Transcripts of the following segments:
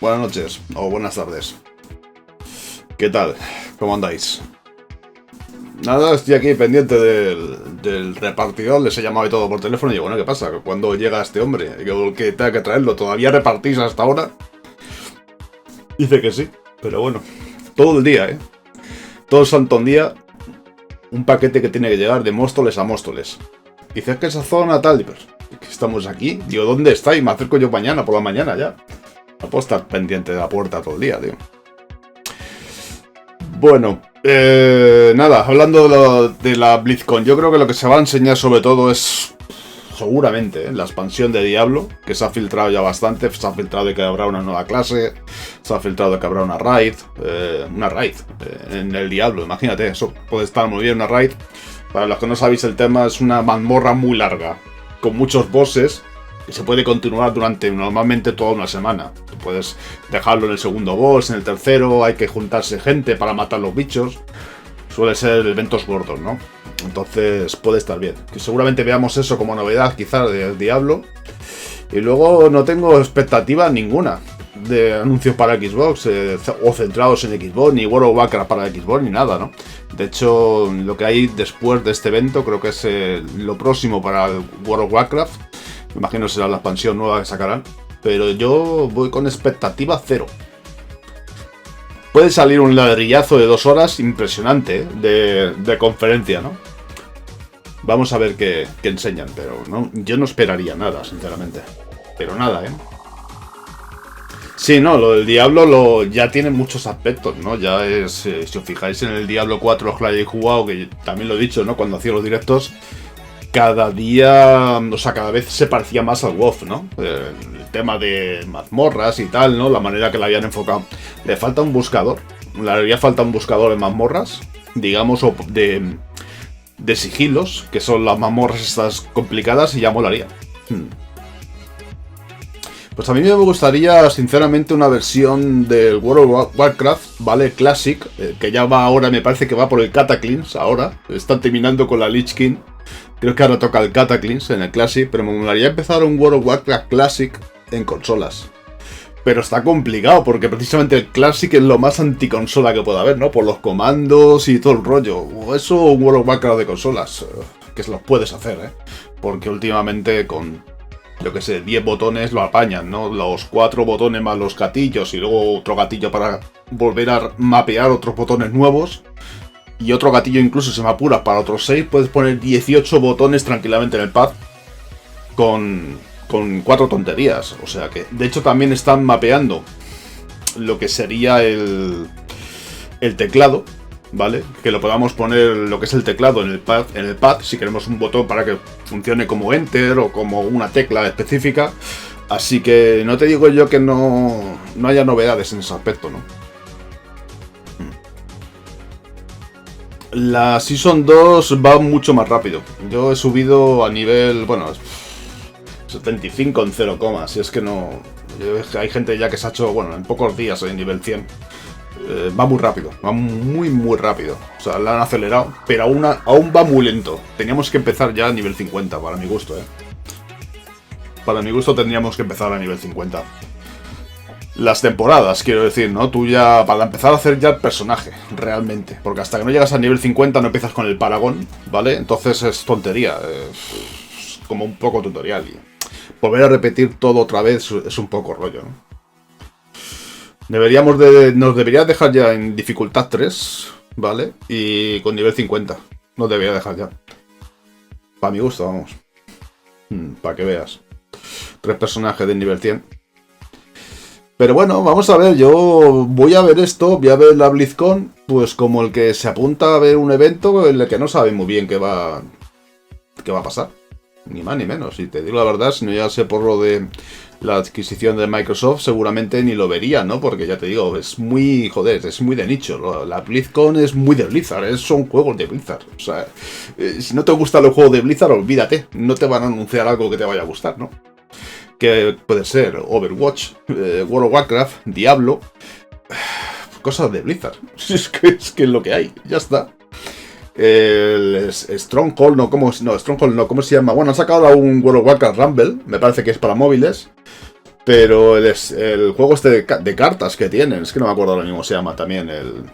buenas noches o buenas tardes. ¿Qué tal? ¿Cómo andáis? Nada, estoy aquí pendiente del repartidor, les he llamado y todo por teléfono y digo, bueno, ¿qué pasa? ¿Cuándo llega este hombre? Digo, que tenga que traerlo, ¿todavía repartís hasta ahora? Dice que sí, pero bueno, todo el día, todo el santo día, un paquete que tiene que llegar de Móstoles a Móstoles. Dice, es que esa zona tal, pues, estamos aquí. Digo, ¿dónde estáis? Me acerco yo mañana, por la mañana ya. No puedo estar pendiente de la puerta todo el día, tío. Bueno, nada, hablando de la Blizzcon, yo creo que lo que se va a enseñar sobre todo es, seguramente, la expansión de Diablo, que se ha filtrado ya bastante. Se ha filtrado de que habrá una nueva clase, se ha filtrado de que habrá una raid en el Diablo, imagínate, eso puede estar muy bien, una raid. Para los que no sabéis el tema, es una mazmorra muy larga, con muchos bosses, que se puede continuar durante normalmente toda una semana. Tú puedes dejarlo en el segundo boss, en el tercero, hay que juntarse gente para matar los bichos. Suele ser eventos gordos, ¿no? Entonces puede estar bien. Que seguramente veamos eso como novedad quizás del Diablo. Y luego no tengo expectativa ninguna de anuncios para Xbox o centrados en Xbox, ni World of Warcraft para Xbox, ni nada, ¿no? De hecho, lo que hay después de este evento creo que es lo próximo para el World of Warcraft. Me imagino será la expansión nueva que sacarán. Pero yo voy con expectativa cero. Puede salir un ladrillazo de 2 horas impresionante de conferencia, ¿no? Vamos a ver qué enseñan, pero no, yo no esperaría nada, sinceramente. Pero nada, Sí, no, lo del Diablo ya tiene muchos aspectos, ¿no? Ya es, si os fijáis en el Diablo 4, los que lo hayáis jugado, que también lo he dicho, ¿no? Cuando hacía los directos, cada día, o sea, cada vez se parecía más al WoW, ¿no? El tema de mazmorras y tal, ¿no? La manera que la habían enfocado. Le falta un buscador, le haría falta un buscador en mazmorras, digamos, o de sigilos, que son las mazmorras estas complicadas, y ya molaría. Pues a mí me gustaría, sinceramente, una versión del World of Warcraft, ¿vale? Classic, que ya va ahora, me parece que va por el Cataclysm ahora. Están terminando con la Lich King. Creo que ahora toca el Cataclysm en el Classic, pero me gustaría empezar un World of Warcraft Classic en consolas. Pero está complicado, porque precisamente el Classic es lo más anticonsola que puede haber, ¿no? Por los comandos y todo el rollo. Eso, un World of Warcraft de consolas, que se los puedes hacer, Porque últimamente con, yo que sé, 10 botones lo apañan, ¿no? Los 4 botones más los gatillos y luego otro gatillo para volver a mapear otros botones nuevos. Y otro gatillo incluso, se me apura, para otros 6 puedes poner 18 botones tranquilamente en el pad con 4 tonterías. O sea que, de hecho, también están mapeando lo que sería el teclado, ¿vale? Que lo podamos poner lo que es el teclado en el pad, si queremos un botón para que funcione como Enter o como una tecla específica. Así que no te digo yo que no haya novedades en ese aspecto, ¿no? La Season 2 va mucho más rápido. Yo he subido a nivel, bueno, 75 en 0, si es que no... Hay gente ya que se ha hecho, bueno, en pocos días en nivel 100. Va muy rápido, va muy muy rápido. O sea, la han acelerado, pero aún va muy lento. Teníamos que empezar ya a nivel 50, para mi gusto, Para mi gusto tendríamos que empezar a nivel 50. Las temporadas, quiero decir, ¿no? Tú ya, para empezar a hacer ya el personaje, realmente. Porque hasta que no llegas a nivel 50 no empiezas con el Paragón, ¿vale? Entonces es tontería, es como un poco tutorial. Y volver a repetir todo otra vez es un poco rollo, ¿no? Nos debería dejar ya en dificultad 3, ¿vale? Y con nivel 50. Nos debería dejar ya. Para mi gusto, vamos. Para que veas. 3 personajes de nivel 100. Pero bueno, vamos a ver, yo voy a ver esto, voy a ver la Blizzcon, pues como el que se apunta a ver un evento en el que no sabe muy bien qué va a pasar. Ni más ni menos, y te digo la verdad, si no ya sé por lo de la adquisición de Microsoft, seguramente ni lo vería, ¿no? Porque ya te digo, es muy, joder, es muy de nicho. La Blizzcon es muy de Blizzard, son juegos de Blizzard. O sea, si no te gustan los juegos de Blizzard, olvídate, no te van a anunciar algo que te vaya a gustar, ¿no? Que puede ser Overwatch, World of Warcraft, Diablo, cosas de Blizzard. Es que es lo que hay, ya está. El Stronghold, Stronghold no, ¿cómo se llama? Bueno, han sacado un World of Warcraft Rumble, me parece que es para móviles. Pero el juego este de cartas que tienen, es que no me acuerdo ahora mismo, se llama también el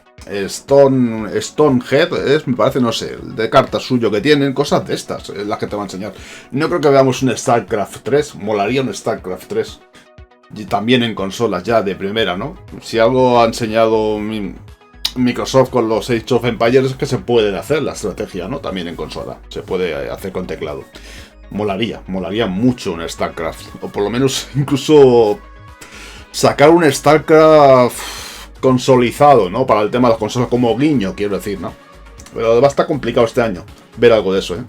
Stonehead, me parece, no sé, el de cartas suyo que tienen, cosas de estas, las que te va a enseñar. No creo que veamos un StarCraft 3, molaría un StarCraft 3. Y también en consolas ya de primera, ¿no? Si algo ha enseñado Microsoft con los Age of Empires es que se puede hacer la estrategia, ¿no? También en consola, se puede hacer con teclado. Molaría mucho un StarCraft, o por lo menos incluso sacar un StarCraft consolidado, ¿no? Para el tema de las consolas como guiño, quiero decir, ¿no? Pero va a estar complicado este año ver algo de eso, ¿eh?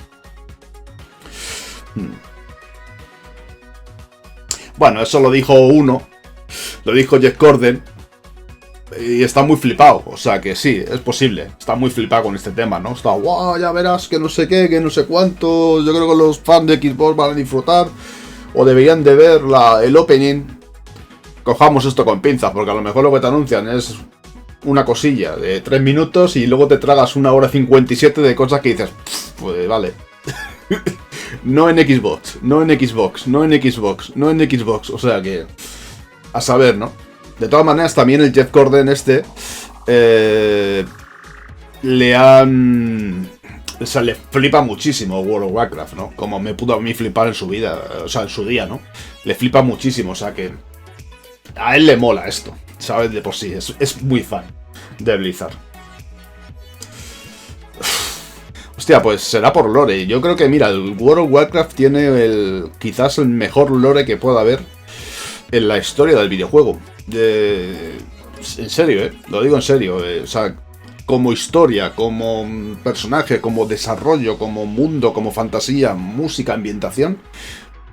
Bueno, eso lo dijo lo dijo Jeff Gordon, y está muy flipado, o sea que sí, es posible, está muy flipado con este tema, ¿no? Está, guau, ya verás que no sé qué, que no sé cuánto, yo creo que los fans de Xbox van a disfrutar, o deberían de ver el opening. Cojamos esto con pinzas, porque a lo mejor lo que te anuncian es una cosilla de 3 minutos y luego te tragas 1 hora 57 de cosas que dices, pues vale. No en Xbox, no en Xbox, no en Xbox, no en Xbox, o sea que a saber, ¿no? De todas maneras, también el Jeff Gordon le han... O sea, le flipa muchísimo World of Warcraft, ¿no? Como me pudo a mí flipar en su vida, o sea, en su día, ¿no? Le flipa muchísimo, o sea que... A él le mola esto, ¿sabes? De por sí, es muy fan de Blizzard. Hostia, pues será por lore. Yo creo que, mira, el World of Warcraft tiene quizás el mejor lore que pueda haber en la historia del videojuego. En serio, lo digo en serio. O sea, como historia, como personaje, como desarrollo, como mundo, como fantasía, música, ambientación.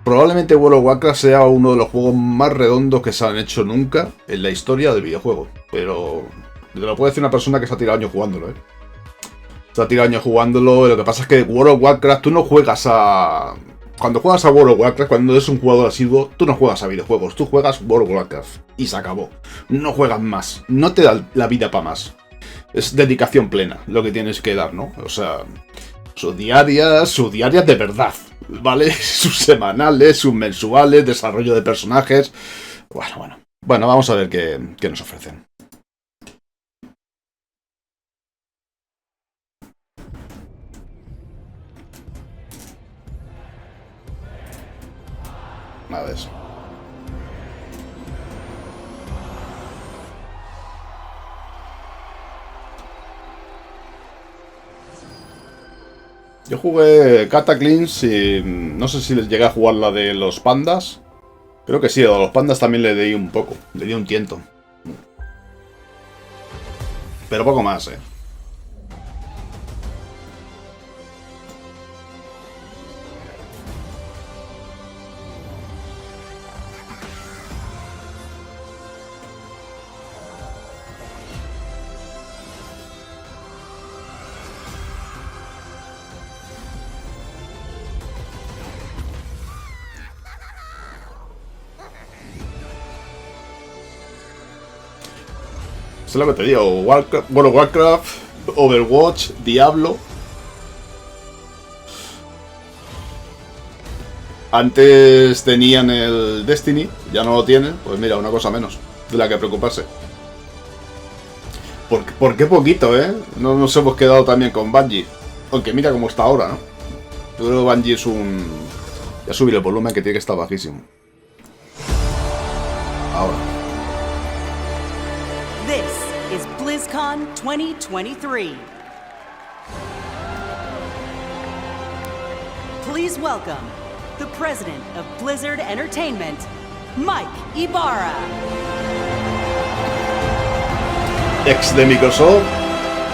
Probablemente World of Warcraft sea uno de los juegos más redondos que se han hecho nunca en la historia del videojuego. Pero te lo puede decir una persona que se ha tirado años jugándolo, Se ha tirado años jugándolo. Lo que pasa es que World of Warcraft, tú no juegas a... Cuando juegas a World of Warcraft, cuando eres un jugador asiduo, tú no juegas a videojuegos. Tú juegas World of Warcraft. Y se acabó. No juegas más. No te da la vida para más. Es dedicación plena lo que tienes que dar, ¿no? O sea, sus diarias de verdad, ¿vale? Sus semanales, sus mensuales, desarrollo de personajes. Bueno, vamos a ver qué nos ofrecen. A ver. Yo jugué Cataclysm y no sé si les llegué a jugar la de los pandas. Creo que sí, a los pandas también le di un poco, le di un tiento. Pero poco más, Eso es lo que te digo, World of Warcraft, Overwatch, Diablo. Antes tenían el Destiny, ya no lo tienen, pues mira, una cosa menos de la que preocuparse. ¿Por qué poquito, No nos hemos quedado también con Bungie. Aunque mira cómo está ahora, ¿no? Yo creo que Bungie es un... Ya subir el volumen que tiene que estar bajísimo. Ahora. This is Blizzcon 2023. Please welcome the president of Blizzard Entertainment, Mike Ibarra. Ex de Microsoft,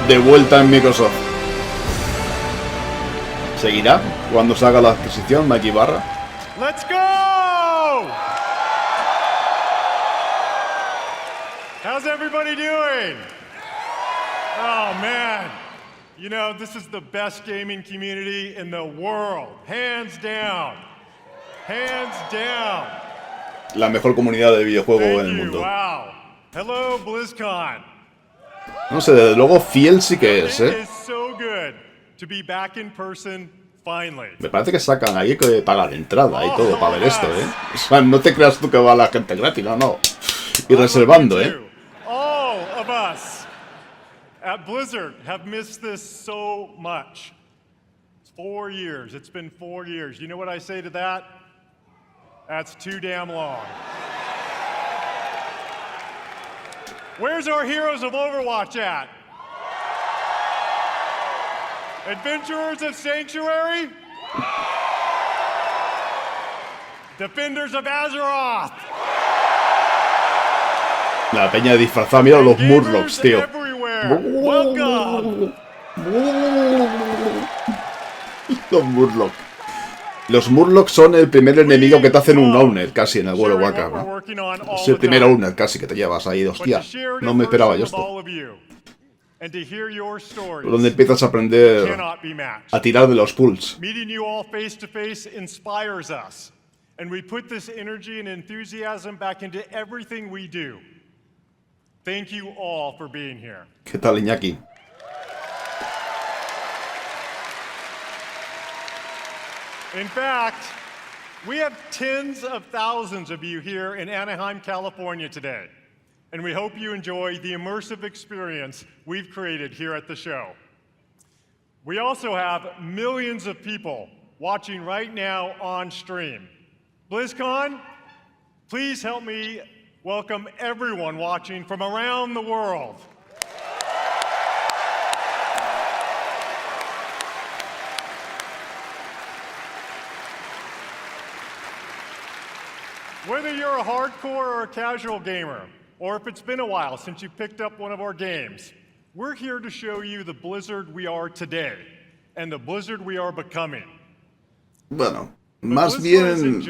de vuelta en Microsoft. ¿Seguirá cuando salga la adquisición Mike Ibarra? Let's go! How's everybody doing? Oh man, you know, this is the best gaming community in the world, hands down. Hands down. La mejor comunidad de videojuego en el mundo. Wow. Hello, BlizzCon. No sé, desde luego fiel sí que es, It is so good to be back in person Finally. Me parece que sacan ahí que pagar entrada y todo para ver esto, ¿eh? O sea, no te creas tú que va la gente gratis, no. Y reservando, ¿eh? All of us at Blizzard have missed this so much. It's 4 years. It's been 4 years. You know what I say to that? That's too damn long. Where's our heroes of Overwatch at? Adventurers of Sanctuary? Defenders of Azeroth? La peña disfrazada, mira los Murlocs, tío. Welcome. Los Murlocs. Los Murlocs son el primer enemigo que te hacen un owner casi en el World of Warcraft, ¿no? Es el primer owner casi que te llevas ahí, hostia. No me esperaba yo esto. Donde empiezas a aprender a tirar de los pools. Meeting you all face to face inspires us, and we put this energy and enthusiasm back into everything we do. Thank you all for being here. ¿Qué tal, Iñaki? In fact, we have tens of thousands of you here in Anaheim, California today, and we hope you enjoy the immersive experience we've created here at the show. We also have millions of people watching right now on stream. Blizzcon, please help me welcome everyone watching from around the world. Whether you're a hardcore or a casual gamer, or if it's been a while since you picked up one of our games, we're here to show you the Blizzard we are today, and the Blizzard we are becoming. Bueno, más bien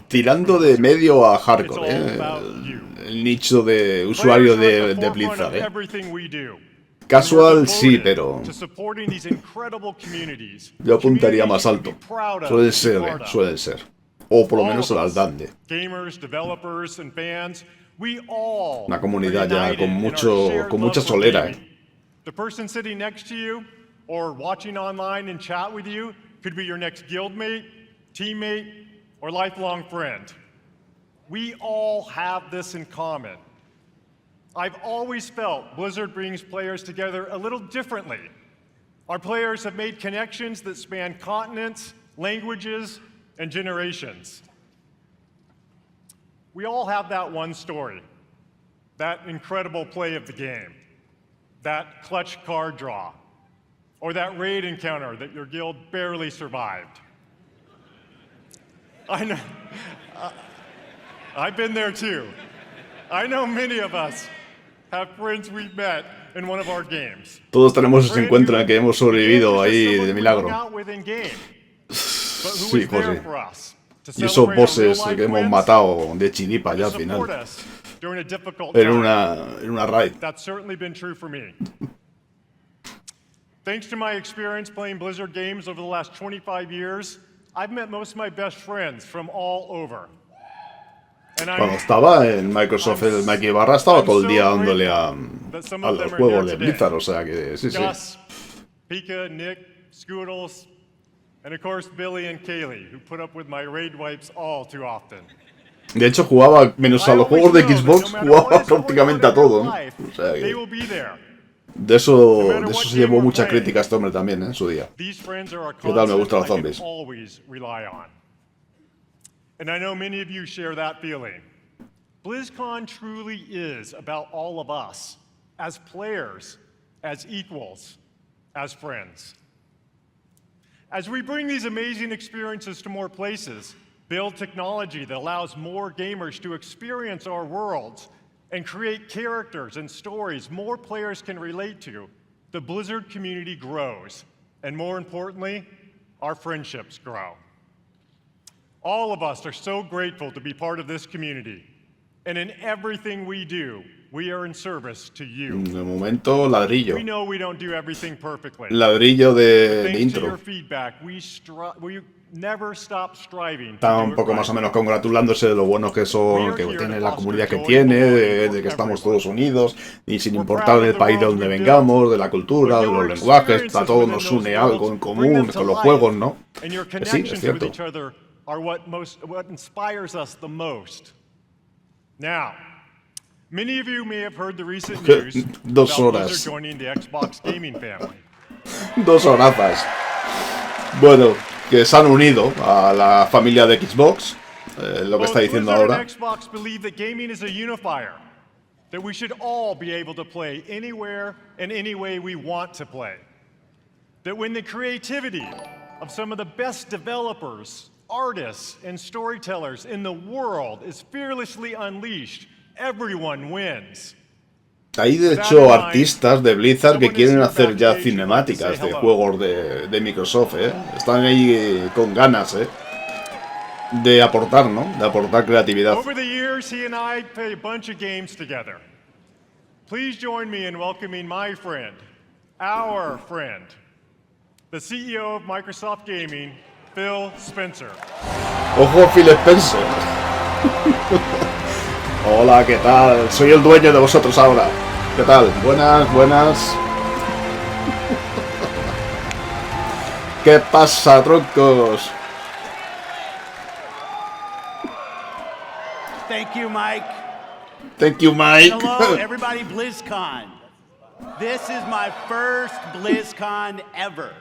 tirando de medio a hardcore, el nicho de usuario de Blizzard, Casual sí, pero yo apuntaría más alto. Suelen ser. O por lo menos al aldande. Una comunidad ya con mucha solera, The person sitting next to you or watching online and chat with you could be your next guildmate, teammate, or lifelong friend. We all have this in common. I've always felt Blizzard brings players together a little differently. Our players have made connections that span continents, languages, and generations. We all have that one story, that incredible play of the game, that clutch card draw, or that raid encounter that your guild barely survived. I know, I've been there too. I know many of us have friends we've met in one of our games. Todos tenemos ese encuentro en el que hemos sobrevivido ahí de milagro. Sí, José. Y esos bosses que hemos matado de chiripa ya al final. En una raid. That's certainly been true for me. Thanks to my experience playing Blizzard games over the last 25 years, I've met most of my best friends from all over. Cuando estaba en Microsoft, el Mikey Barra estaba todo el día dándole a los juegos de Blizzard, o sea que sí, sí. Gus, Pika, Nick, Scoodles, and of course Billy and Kaylee, who put up with my raid wipes all too often. De hecho, jugaba, menos a los juegos de Xbox, jugaba prácticamente a todo, ¿no? O sea que de eso se llevó mucha crítica a este hombre también, en su día. ¿Qué tal me gustan los zombies? And I know many of you share that feeling. BlizzCon truly is about all of us, as players, as equals, as friends. As we bring these amazing experiences to more places, build technology that allows more gamers to experience our worlds, and create characters and stories more players can relate to, the Blizzard community grows. And more importantly, our friendships grow. All of us are so grateful to be part of this community. And in everything we do, we are in service to you. De momento, ladrillo. We know we don't do everything perfectly. Ladrillo de intro. Thanks to your feedback, Está un poco más o menos congratulándose de lo buenos que son, que tiene la comunidad que tiene, de que estamos todos unidos y sin importar del país de donde vengamos, de la cultura, de los lenguajes, a todos nos une algo en común con los juegos, ¿no? Sí, es cierto. Many of you may have heard the recent news about Blizzard joining the Xbox gaming family. 2 horazas. Bueno, que se han unido a la familia de Xbox, lo que está diciendo ahora. Xbox believe that gaming is a unifier, that we should all be able to play anywhere and any way we want to play. That when the creativity of some of the best developers, artists, and storytellers in the world is fearlessly unleashed, everyone wins. Hay de hecho artistas de Blizzard que quieren hacer ya cinemáticas de juegos de Microsoft, ¿eh? Están ahí con ganas, ¿eh? De aportar, ¿no? De aportar creatividad. Over the years, he and I played a bunch of games together. Please join me in welcoming my friend, our friend, the CEO of Microsoft Gaming, Phil Spencer. Ojo, Phil Spencer. Hola, ¿qué tal? Soy el dueño de vosotros ahora. ¿Qué tal? Buenas, buenas. ¿Qué pasa, troncos? Thank you, Mike. Thank you, Mike. Hello, everybody, Blizzcon. This is my first Blizzcon ever.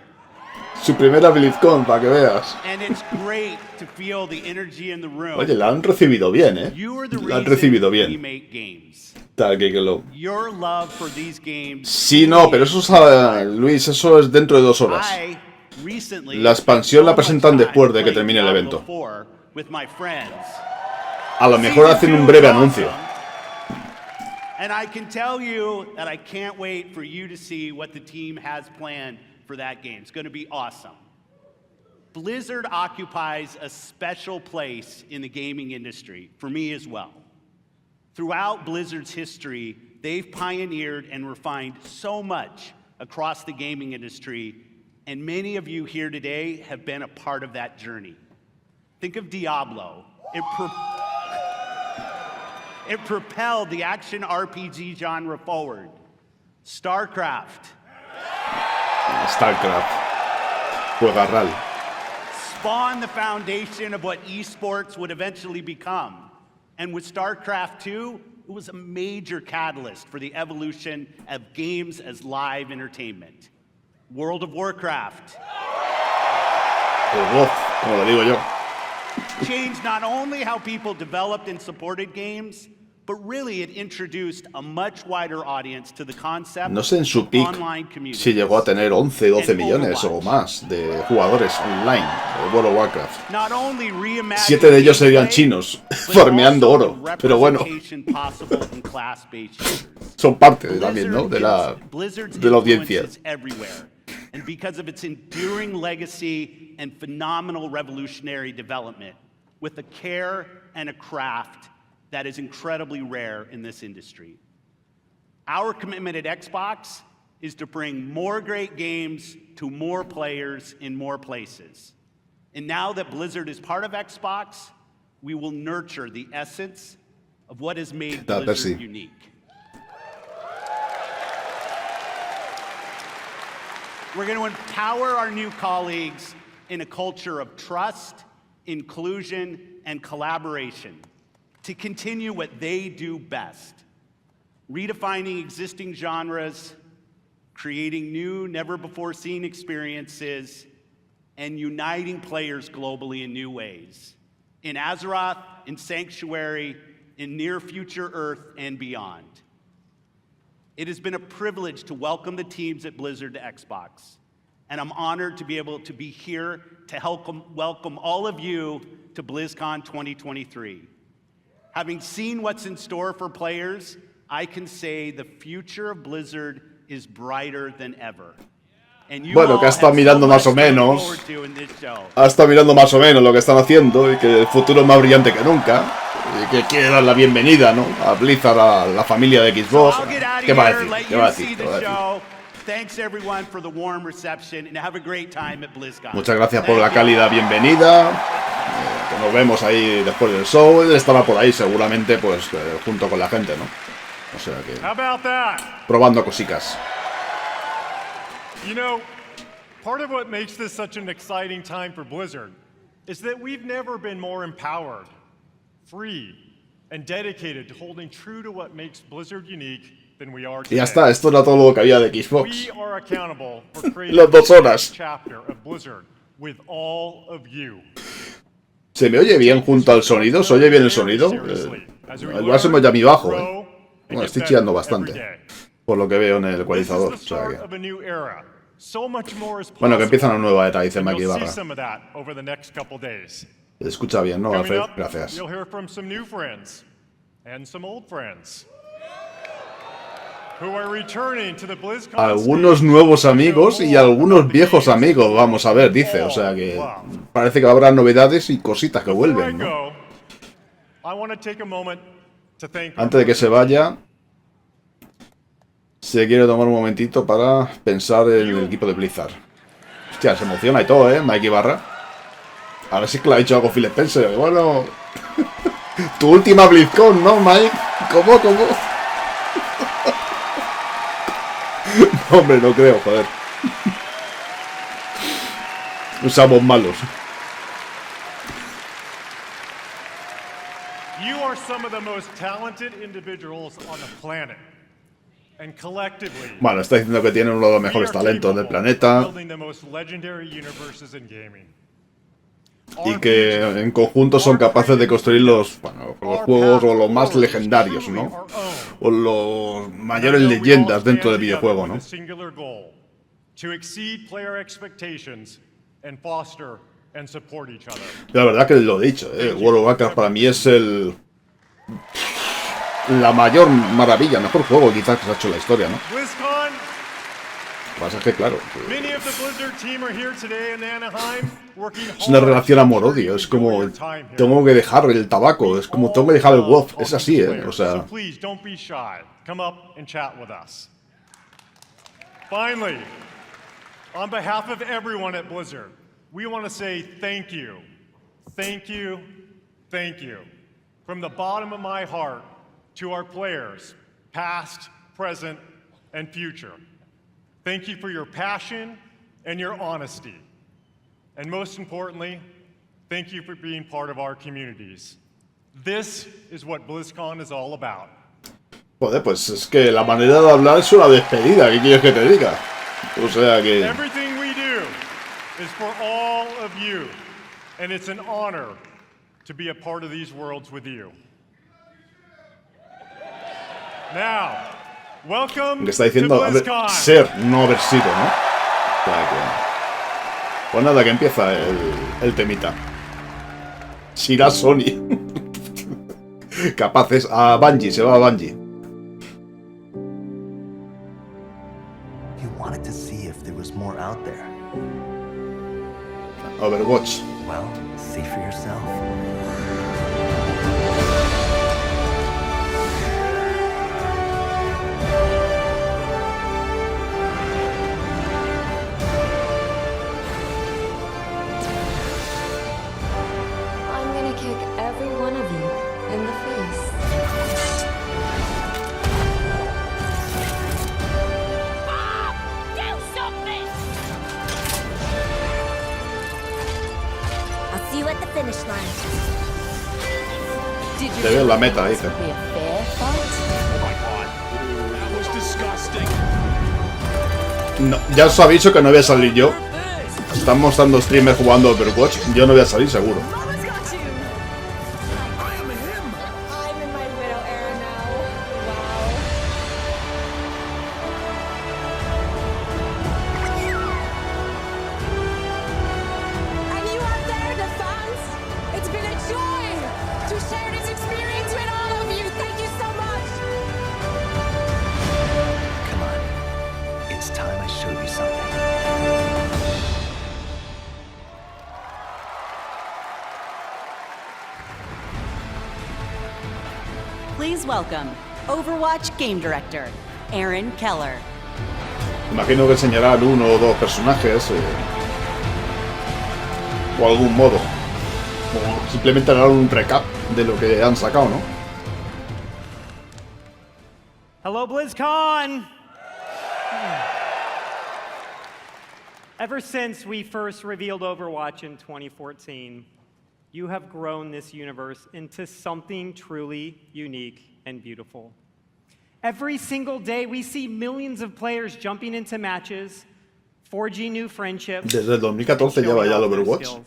Su primera Blizzcon, para que veas. And it's great to feel the energy in the room. Oye, la han recibido bien, ¿eh? La han recibido bien. Tal que lo... Your love for these games. Sí, no, pero eso es, Luis, eso es dentro de 2 horas. La expansión la presentan después de que termine el evento. A lo mejor hacen un breve anuncio. And I can tell you that I can't wait for you to see what the team has planned for that game. It's going to be awesome. Blizzard occupies a special place in the gaming industry, for me as well. Throughout Blizzard's history, they've pioneered and refined so much across the gaming industry, and many of you here today have been a part of that journey. Think of Diablo. It propelled the action RPG genre forward. StarCraft. Juega RAL. Spawned the foundation of what esports would eventually become. And with StarCraft 2, it was a major catalyst for the evolution of games as live entertainment. World of Warcraft. Como lo digo yo. Changed not only how people developed and supported games, but really it introduced a much wider audience to the concept. No sé en su peak si llegó a tener 11, 12 millones o más de jugadores online de World of Warcraft. 7 de ellos serían chinos, farmeando oro, pero bueno. Son parte también, ¿no? De la audiencia. And because of its enduring legacy and phenomenal revolutionary development, with a care and a craft that is incredibly rare in this industry. Our commitment at Xbox is to bring more great games to more players in more places. And now that Blizzard is part of Xbox, we will nurture the essence of what has made Blizzard unique. We're going to empower our new colleagues in a culture of trust, inclusion, and collaboration to continue what they do best, redefining existing genres, creating new, never-before-seen experiences, and uniting players globally in new ways, in Azeroth, in Sanctuary, in near-future Earth, and beyond. It has been a privilege to welcome the teams at Blizzard to Xbox, and I'm honored to be able to be here to help welcome all of you to BlizzCon 2023. Having seen what's in store for players, I can say the future of Blizzard is brighter than ever. Bueno, que ha estado mirando más o menos. Ha estado mirando más o menos lo que están haciendo y que el futuro es más brillante que nunca. Y que quiere dar la bienvenida, ¿no? A Blizzard, a la familia de Xbox. ¿Qué va a decir? ¿Qué va a decir? thanks everyone for the warm reception and have a great time at Blizzcon. Muchas gracias por la cálida bienvenida. Que nos vemos ahí después del show. Él estará por ahí seguramente, pues junto con la gente, ¿no? O sea que probando cositas. You know, part of what makes this such an exciting time for Blizzard is that we've never been more empowered, free, and dedicated to holding true to what makes Blizzard unique than we are today. Y ya está, esto era todo lo que había de Xbox. We are accountable for creating Las 2 horas. chapter of Blizzard with all of you. ¿Se me oye bien junto al sonido? ¿Se oye bien el sonido? Igual se me oye a mí bajo, ¿eh? Bueno, estoy chillando bastante, por lo que veo en el ecualizador. O sea que... Bueno, que empieza una nueva era, dice Mike Ibarra. Se escucha bien, ¿no, Alfred? Gracias. Algunos nuevos amigos y algunos viejos amigos, vamos a ver, dice. O sea que parece que habrá novedades y cositas que vuelven, ¿no? Antes de que se vaya, se quiere tomar un momentito para pensar en el equipo de Blizzard. Hostia, se emociona y todo, ¿eh? Mike Ibarra. A ver si es que le ha dicho algo Phil Spencer. Bueno, tu última Blizzcon, ¿no, Mike? ¿Cómo? Hombre, no creo, joder. Usamos malos. You are some of the most talented individuals on the planet. And collectively, bueno, está diciendo que tiene uno de los mejores talentos del planeta. Y que en conjunto son capaces de construir los juegos o los más legendarios, ¿no? O los mayores leyendas dentro del videojuego, ¿no? La verdad que lo he dicho, World of Warcraft para mí es la mayor maravilla, mejor juego quizás que se ha hecho en la historia, ¿no? Lo que pasa es que, claro, es una relación amor-odio, es como tengo que dejar el tabaco, es como tengo que dejar el WoW, es así, o sea... Finally, on behalf of everyone at Blizzard, we want to say thank you, thank you, thank you, from the bottom of my heart to our players, past, present, and future. Thank you for your passion and your honesty. And most importantly, thank you for being part of our communities. This is what BlizzCon is all about. Joder, pues es que la manera de hablar es una despedida, ¿qué quieres que te diga? O sea que... Everything we do is for all of you, and it's an honor to be a part of these worlds with you. Now, welcome le está diciendo ser, no haber sido, ¿no? O sea que... Pues nada, que empieza el temita. Sirá Sony. Capaces. A Bungie, se va a Bungie. Wanted to see if there was more out there. Overwatch. Well, see for yourself. I'm gonna kick every one of you in the face. Te veo en la meta, dice. No, ya os aviso que no voy a salir yo. Están mostrando streamers jugando Overwatch. Yo no voy a salir seguro. Please welcome Overwatch Game Director, Aaron Keller. Imagino que enseñarán uno o dos personajes o algún modo. O simplemente harán un recap de lo que han sacado, ¿no? Hello, Blizzcon! Ever since we first revealed Overwatch in 2014, you have grown this universe into something truly unique and beautiful. Every single day, we see millions of players jumping into matches, forging new friendships. Desde el 2014 lleva ya el Overwatch.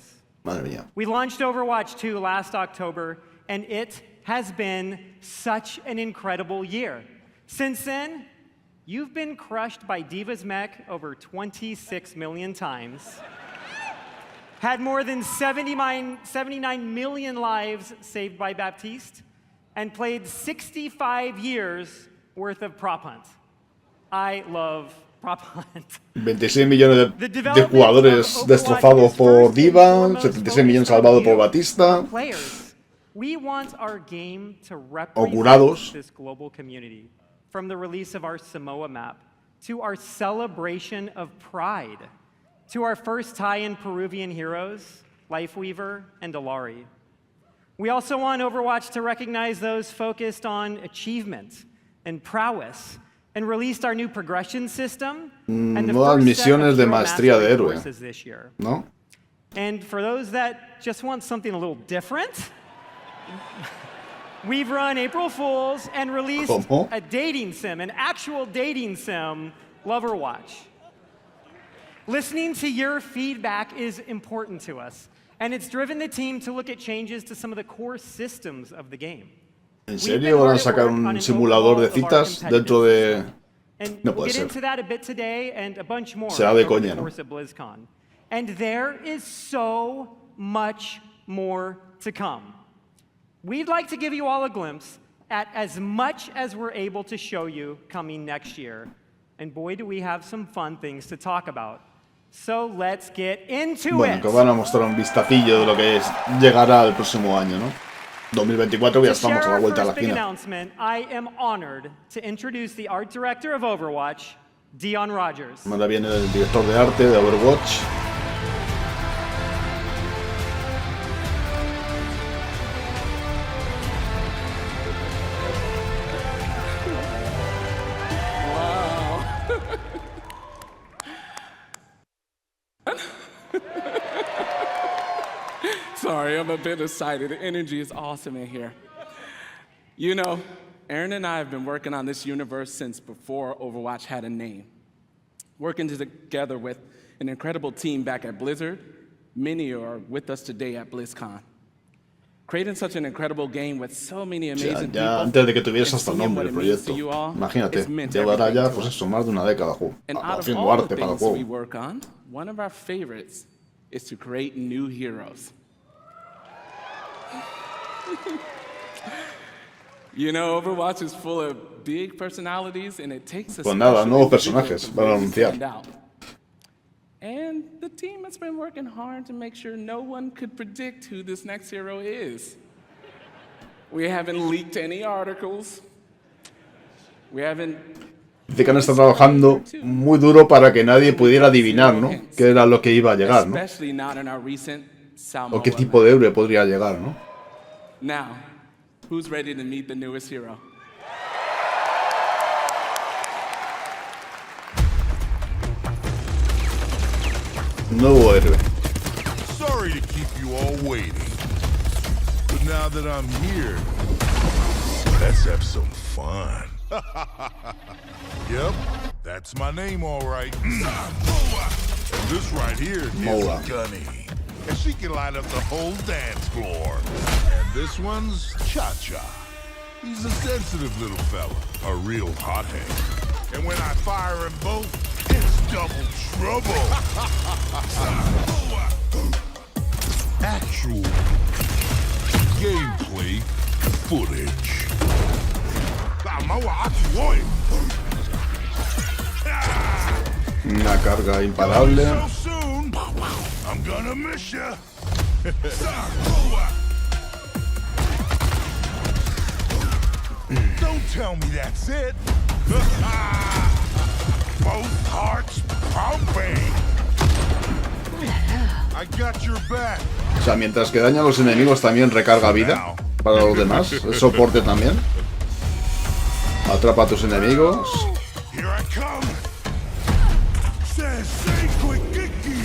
Madre mía. We launched Overwatch 2 last October, and it has been such an incredible year. Since then, you've been crushed by Diva's mech over 26 million times, had more than 79 million lives saved by Baptiste, and played 65 years worth of prop hunt. I love prop hunt. 26 millones de jugadores destrozados por Diva, 76 millones salvados por Batista. We want our game to curados. represent this global community. From the release of our Samoa map, to our celebration of pride, to our first tie-in Peruvian heroes, Lifeweaver and Alari. We also want Overwatch to recognize those focused on achievement and prowess, and released our new progression system and the Nuevas first set misiones of de hero maestría de mastery héroe, courses this year. ¿no? And for those that just want something a little different, we've run April Fools and released a dating sim, an actual dating sim, Loverwatch. Listening to your feedback is important to us, and it's driven the team to look at changes to some of the core systems of the game. ¿En serio van a sacar un simulador de citas dentro de...? No puede ser. Será de coña, ¿no? And there is so much more to come. We'd like to give you all a glimpse at as much as we're able to show you coming next year. And boy, do we have some fun things to talk about. So let's get into Bueno, que van a mostrar un vistacillo de lo que llegará el próximo año, ¿no? 2024 ya estamos a la vuelta de la esquina. I am honored to introduce the art director of Overwatch, Dion Rogers. Ahora viene el director de arte de Overwatch. Sorry, I'm a bit excited. The energy is awesome in here. You know, Aaron and I have been working on this universe since before Overwatch had a name. Working together with an incredible team back at Blizzard. Many are with us today at Blizzcon. Creating such an incredible game with so many amazing people. Antes de que tuviese hasta el nombre el proyecto. Imagínate, llevará ya pues eso, más de una década haciendo arte para el juego. We work on, one of our favorites is to create new heroes. You know, Overwatch is full of big personalities, and it takes a pues nada, nuevos personajes para anunciar. And the team has been working hard to make sure no one could predict who this next hero is. We haven't leaked any articles. We haven't. Dice que han estado trabajando muy duro para que nadie pudiera adivinar, ¿no? Qué era lo que iba a llegar, ¿no? O qué tipo de héroe podría llegar, ¿no? Now, who's ready to meet the newest hero? Nuevo héroe. Sorry to keep you all waiting, but now that I'm here, let's have some fun. Yep, that's my name, all right. And this right here is Gunny, and she can light up the whole dance floor. And this one's Cha-Cha. He's a sensitive little fella, a real hothead. And when I fire them both, it's double trouble. Actual gameplay footage. Una carga imparable. I'm gonna miss ya. Don't tell me that's it. Both hearts. I got your back. O sea, mientras que daña a los enemigos también recarga vida para los demás. Es soporte también. Atrapa a tus enemigos. Here I come. Sensei Quickiki.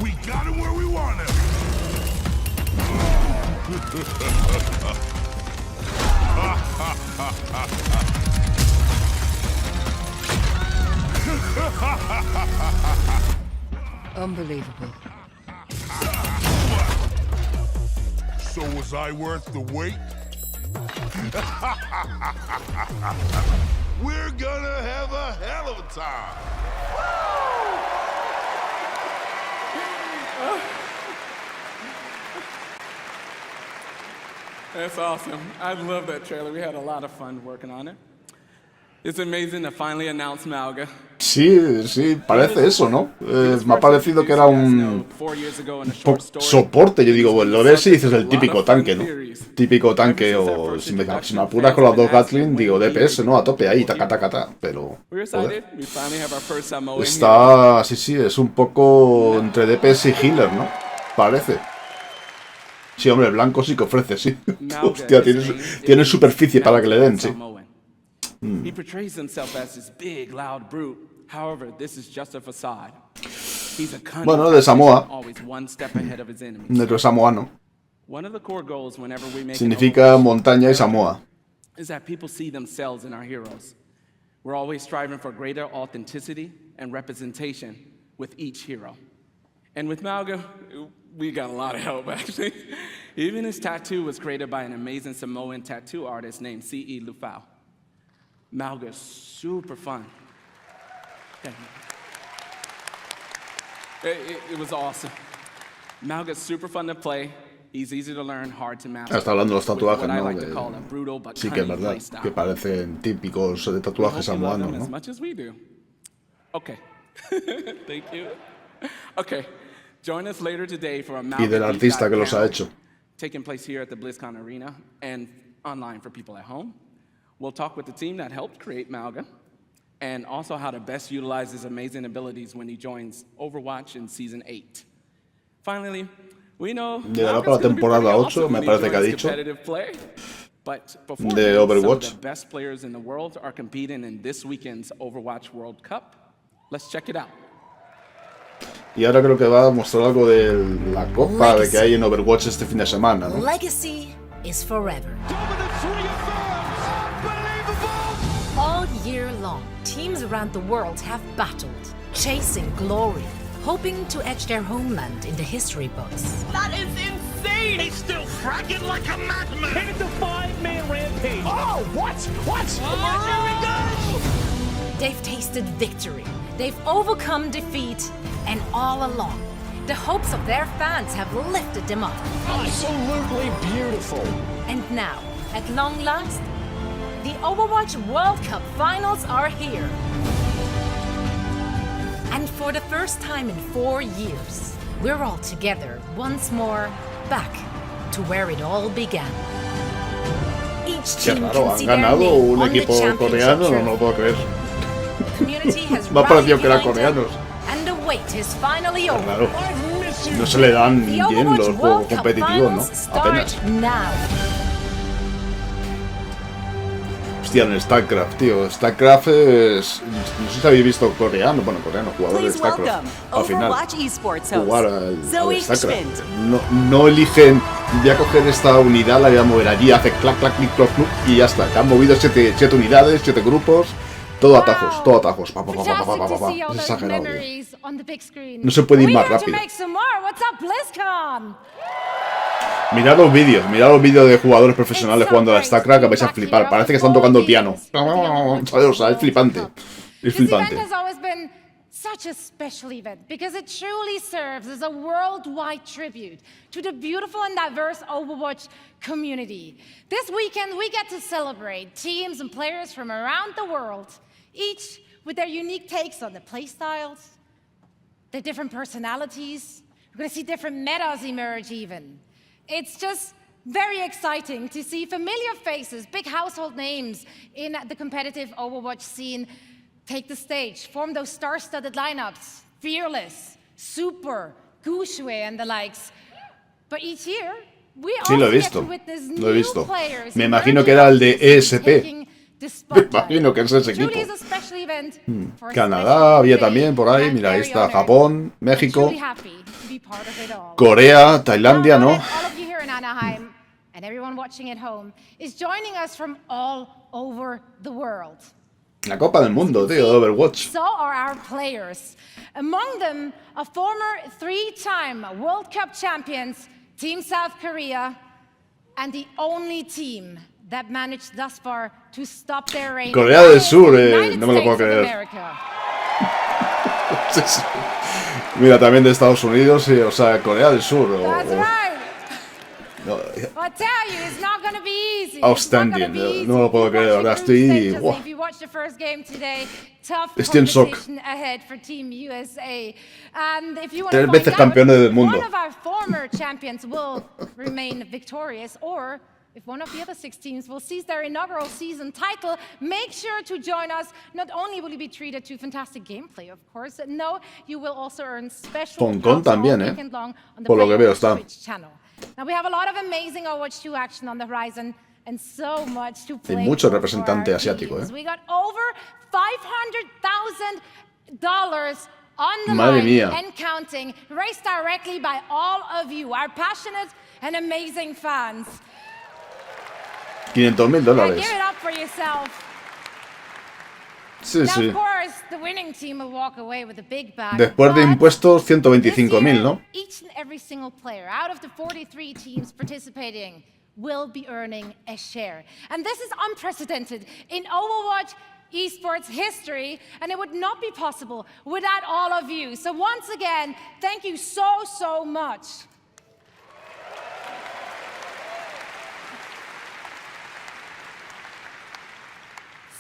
We got him where we want him. Unbelievable. So was I worth the wait? We're gonna have a hell of a time. That's awesome. I love that trailer. We had a lot of fun working on it. It's amazing to finally announce Malga. Sí, sí, parece eso, ¿no? Me ha parecido que era un soporte. Yo digo, bueno, lo ves y dices el típico tanque, ¿no? Típico tanque, o si me apuras con las dos Gatling, digo DPS, ¿no? A tope ahí, taca, taca, taca. Pero, joder. Está, sí, es un poco entre DPS y healer, ¿no? Parece. Sí, hombre, el blanco sí que ofrece, sí. Hostia, tiene superficie para que le den, sí. He portrays himself as this big, loud brute. However, this is just a facade. He's a cunning, bueno, de Samoa. Always one step ahead of his enemies. Negro samoano. One of the core goals whenever we make significa montaña y Samoa. Is that people see themselves in our heroes. We're always striving for greater authenticity and representation with each hero. And with Malga, we got a lot of help, actually. Even his tattoo was created by an amazing Samoan tattoo artist named C.E. Lufau. Malga's super fun. It was awesome. Malga's super fun to play. He's easy to learn, hard to master. Está hablando de los tatuajes, ¿no? Sí que es verdad, que parecen típicos de tatuajes samoanos, ¿no? As much as we do. Okay. Thank you. Okay. Join us later today for a Malga y del artista que los ha hecho. Taking place here at the Blizzcon Arena and online for people at home. We'll talk with the team that helped create Malga, and also how to best utilize his amazing abilities when he joins Overwatch in Season 8. Finally, we know llegará para la temporada 8, me parece que ha dicho, de Overwatch. Some of the best players in the world are competing in this weekend's Overwatch World Cup. Let's check it out. Y ahora creo que va a mostrar algo de la copa de que hay en Overwatch este fin de semana, ¿no? Legacy is forever. All year long, teams around the world have battled, chasing glory, hoping to etch their homeland in the history books. That is insane! He's still fragging like a madman! And it's a 5-man rampage! Oh, what? What? Oh, here we go! They've tasted victory, they've overcome defeat, and all along, the hopes of their fans have lifted them up. Absolutely beautiful! And now, at long last, the Overwatch World Cup finals are here. And for the first time in 4 years, we're all together once more, back to where it all began. Each team can see their name on the championship trophy. No lo puedo creer. The community has Me ha parecido que eran rallied behind coreanos. them, and the wait is finally over. Raro. No se le dan bien los juegos competitivos, ¿no? Apenas. Hostia, en StarCraft, tío. StarCraft es... No sé si habéis visto coreano, jugadores de StarCraft. Al final, jugar al StarCraft. No eligen, voy a coger esta unidad, la voy a mover allí, hace clac, clac, clic, cloc, cluc, y ya está. Que han movido 7 unidades, 7 grupos. Todo atajos, todo atajos. Pa. Es exagerado, tío. No se puede ir más rápido. Mirad los vídeos de jugadores profesionales jugando a la StarCraft que vais a flipar. Parece que están tocando el piano. O sea, es flipante. Es flipante. Such a special event because it truly serves as a worldwide tribute to the beautiful and diverse Overwatch community. This weekend, we get to celebrate teams and players from around the world, each with their unique takes on the playstyles, their different personalities. We're going to see different metas emerge even. It's just very exciting to see familiar faces, big household names in the competitive Overwatch scene take the stage, form those star-studded lineups, Fearless, Super, Gushue, and the likes. But each year, we Sí, lo he also get visto. to witness Lo he new visto. players Me imagino que era el de ESP. taking the Me spotlight. imagino que es ese equipo. Truly is a special event for a Canadá special había day, también por ahí. and Mira, ahí very está honored. Japón, I'm México, truly happy to be part of it all. Corea, Tailandia, Now, ¿no? all of you here in Anaheim and everyone watching at home is joining us from all over the world. La Copa del Mundo, tío, de Overwatch. So are our players. Among them, a former 3-time World Cup champions, Team South Korea, and the only team that managed thus far to stop their reign. Corea del Sur, United no me lo puedo States of creer. America. Sí, sí. Mira, también de Estados Unidos, o sea, Corea del Sur. That's right. No, I tell you, it's not going to be easy. outstanding. No me lo puedo creer, de verdad. Estoy. Wow. If you watch the first game today, tough Estoy en shock. competition ahead for Team USA. And if you want 3 to veces find campeones del out mundo. one of our former champions will remain victorious, or if one of the other 6 teams will seize their inaugural season title, make sure to join us. Not only will you be treated to fantastic gameplay, of course, no, you will also earn special Hong Kong perks all también, weekend long on the Por lo que veo Playboy está. Twitch channel. Now we have a lot of amazing Overwatch 2 action on the horizon and so much to play. Hay mucho for representante our asiático, teams. We got over $500,000 on the Madre line mía. and counting, raised directly by all of you, our passionate and amazing fans. $500,000. Now give it up for yourself. Sí, Now, sí. of course, the winning team will walk away with a big bag. Después de but impuestos, this 125.000, year, ¿no? each and every single player out of the 43 teams participating will be earning a share. And this is unprecedented in Overwatch esports history, and it would not be possible without all of you. So once again, thank you so much.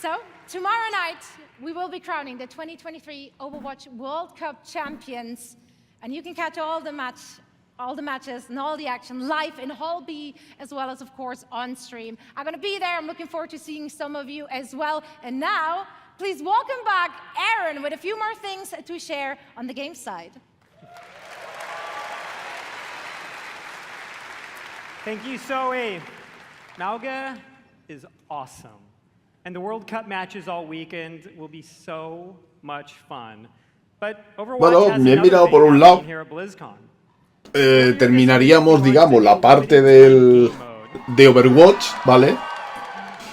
So, tomorrow night, we will be crowning the 2023 Overwatch World Cup champions, and you can catch all the matches and all the action live in Hall B, as well as, of course, on stream. I'm going to be there. I'm looking forward to seeing some of you as well. And now, please welcome back Aaron with a few more things to share on the game side. Thank you, Zoe. Mauga is awesome. And the World Cup matches all weekend will be so much fun. But Overwatch Bueno, has bien another mirado thing por un happening lado. here at Blizzcon. Terminaríamos, digamos, la parte de Overwatch, ¿vale?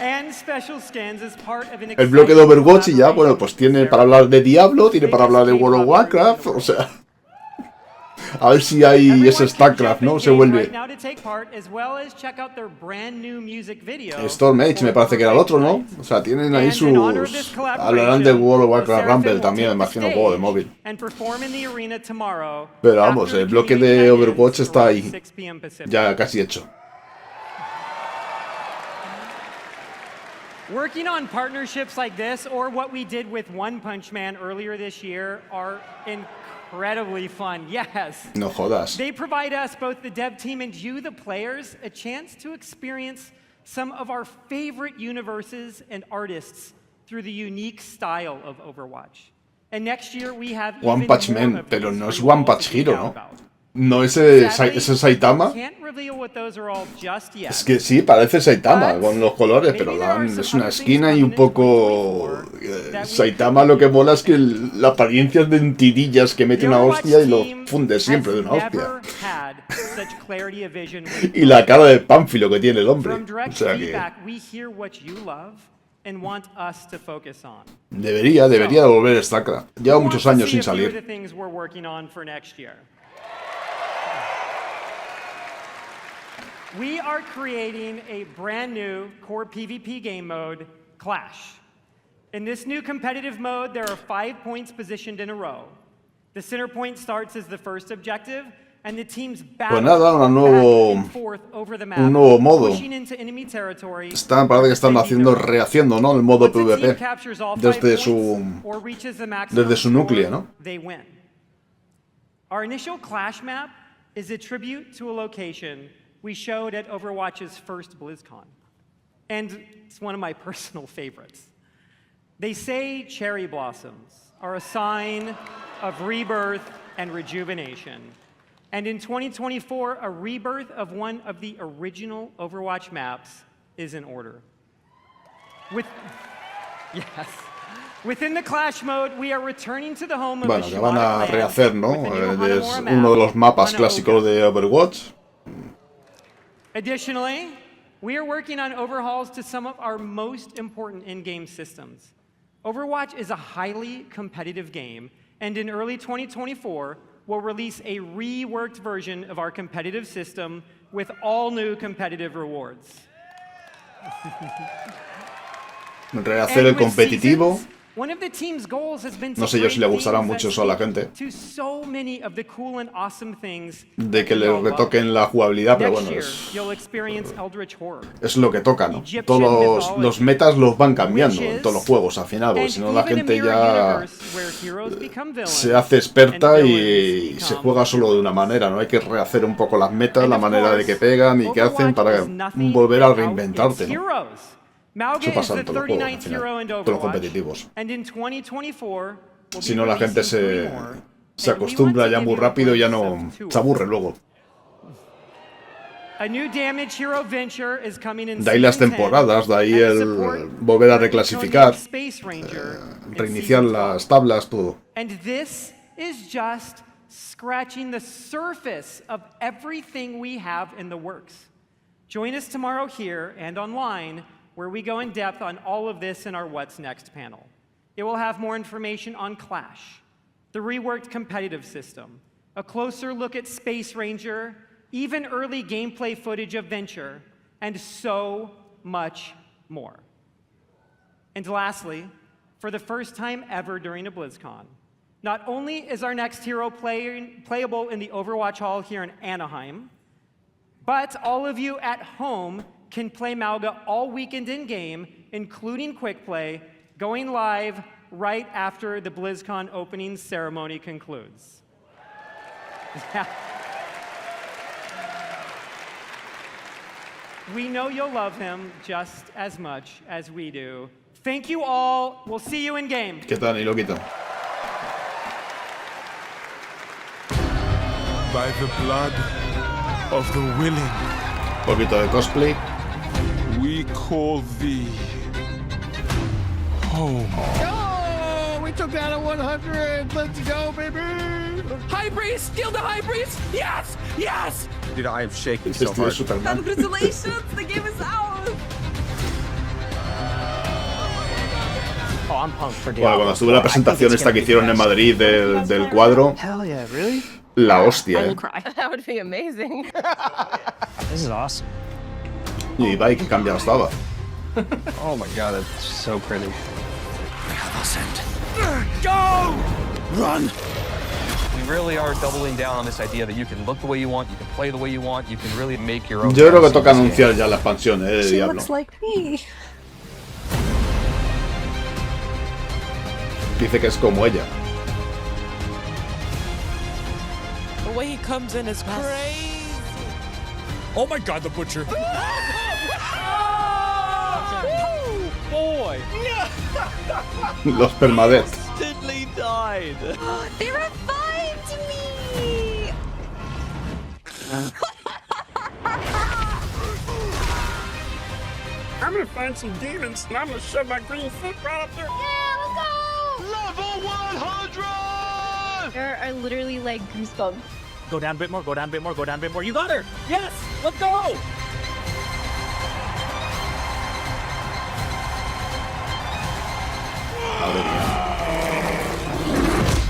And special skins as part of an El bloque de exciting Overwatch y ya, bueno, collaboration pues tiene with para hablar de Diablo, tiene para hablar de World of Warcraft, o sea... A ver si hay ese StarCraft, ¿no? Se vuelve... Storm Age me parece que era el otro, ¿no? O sea, tienen ahí sus... Hablarán del World of Warcraft Rumble también, me imagino, juego de móvil. Pero vamos, el bloque de Overwatch está ahí. Ya casi hecho. Working on partnerships like this, or what we did with One Punch Man earlier this year, are incredibly fun. Yes. No jodas. They provide us, both the dev team and you, the players, a chance to experience some of our favorite universes and artists through the unique style of Overwatch. And next year we have One even Punch more Man, of pero these no for es you One all Punch to geek Hero, out ¿no? about. No ese Sadly, Saitama. can't reveal what those are all just yet. Es que sí, parece Saitama con los colores, pero es una esquina y un poco... Saitama lo que mola es que la apariencia es de tirillas que mete una hostia y lo funde siempre de una hostia. Y la cara de pánfilo que tiene el hombre. O sea que... Debería de volver StarCraft. Lleva muchos años sin salir. We are creating a brand new core PvP game mode, Clash. In this new competitive mode, there are 5 points positioned in a row. The center point starts as the first objective, and the teams battle back and forth over the map, pushing into enemy territory. Parece que están rehaciendo, ¿no? El modo PvP desde su núcleo, ¿no? They win. Our initial Clash map is a tribute to a location we showed at Overwatch's first Blizzcon. And it's one of my personal favorites. They say cherry blossoms are a sign of rebirth and rejuvenation. And in 2024, a rebirth of one of the original Overwatch maps is in order. Within the Clash mode, we are returning to the home of bueno, que van a rehacer, ¿no? Es uno de los mapas clásicos de Overwatch. Additionally, we are working on overhauls to some of our most important in-game systems. Overwatch is a highly competitive game, and in early 2024, we'll release a reworked version of our competitive system with all new competitive rewards. Rehacer el competitivo. One of the team's goals has been No sé yo si le gustará mucho eso a la gente. so many of the cool and awesome things de que les retoquen la jugabilidad, pero bueno, es lo que toca, ¿no? Todos los metas los van cambiando en todos los juegos al final, porque si no la gente ya se hace experta y se juega solo de una manera, ¿no? Hay que rehacer un poco las metas, la manera de que pegan y que hacen para volver a reinventarte, ¿no? Eso pasa en todos los juegos, al final, todos los competitivos. Si no, la gente se acostumbra ya muy rápido y ya no se aburre luego. De ahí las temporadas, de ahí el volver a reclasificar, reiniciar las tablas, todo. Scratching the surface of everything we have in the works. Join us tomorrow here and online, where we go in depth on all of this in our What's Next panel. It will have more information on Clash, the reworked competitive system, a closer look at Space Ranger, even early gameplay footage of Venture, and so much more. And lastly, for the first time ever during a Blizzcon, not only is our next hero playable in the Overwatch Hall here in Anaheim, but all of you at home can play Mauga all weekend in-game, including Quick Play, going live right after the BlizzCon opening ceremony concludes. We know you'll love him just as much as we do. Thank you all. We'll see you in-game. ¿Qué tal, Iloquito? By the blood of the willing. Un poquito de cosplay. We call thee home. Oh, we took down a 100. Let's go, baby. High Priest, kill the High Priest. Yes, yes. Dude, I am shaking so hard. Congratulations, the game is out. Oh, I'm pumped for Bueno, cuando estuve en la presentación esta que hicieron en Madrid del cuadro, la hostia, That would be amazing. This is awesome. Y Ibai, que cambiado estaba. Oh my god, that's so pretty. Go! Run! We really are doubling down on this idea that you can look the way you want, you can play the way you want, you can really make your own. Yo creo que toca anunciar ya la expansión, de Diablo. Looks like me. Dice que es como ella. The way he comes in is crazy. Oh my god, the butcher. Boy. Los permadeath. Instantly died. They revived me. I'm gonna find some demons and I'm gonna shove my green foot right up there. Yeah, let's go. Level 100! There are literally like goosebumps. Go down a bit more, go down a bit more, go down a bit more. You got her. Yes, let's go.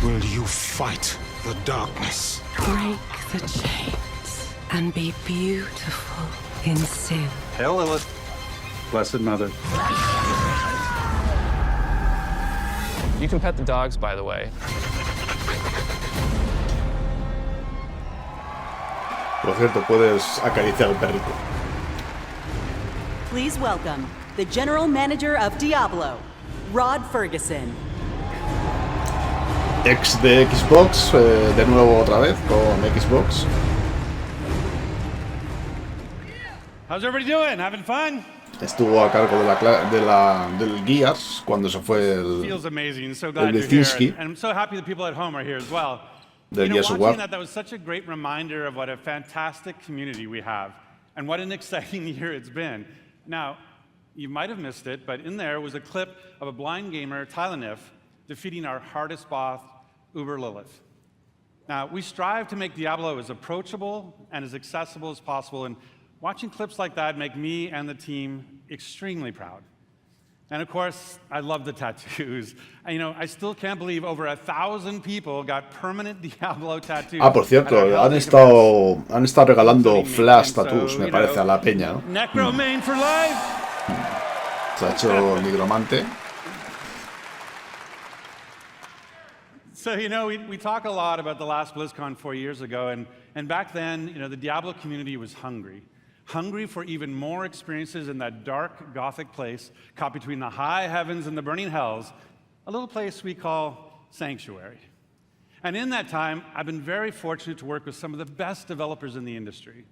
Will you fight the darkness? Break the chains and be beautiful in sin. Hail Lilith, Blessed Mother. You can pet the dogs, by the way. Por cierto, puedes acariciar al perrito. Please welcome the General Manager of Diablo, Rod Ferguson. Ex de Xbox, de nuevo otra vez con Xbox. How's everybody doing? Having fun? Estuvo a cargo del Gears cuando se fue el Feels amazing. So glad you're here. Blizzcon And I'm so happy the people at home are here as well. del You know, Gears of War. watching that was such a great reminder of what a fantastic community we have and what an exciting year it's been. Now, you might have missed it, but in there was a clip of a blind gamer, Tylanif, defeating our hardest boss, Uber Lilith. Now, we strive to make Diablo as approachable and as accessible as possible, and watching clips like that make me and the team extremely proud. And of course, I love the tattoos. You know, I still can't believe over 1,000 people got permanent Diablo tattoos. Por cierto, han estado regalando flash tattoos, me parece, a la peña, ¿no? Necromain for life. Se ha hecho nigromante. So, you know, we talk a lot about the last Blizzcon 4 years ago, and back then, you know, the Diablo community was hungry for even more experiences in that dark, gothic place caught between the high heavens and the burning hells, a little place we call Sanctuary. And in that time, I've been very fortunate to work with some of the best developers in the industry,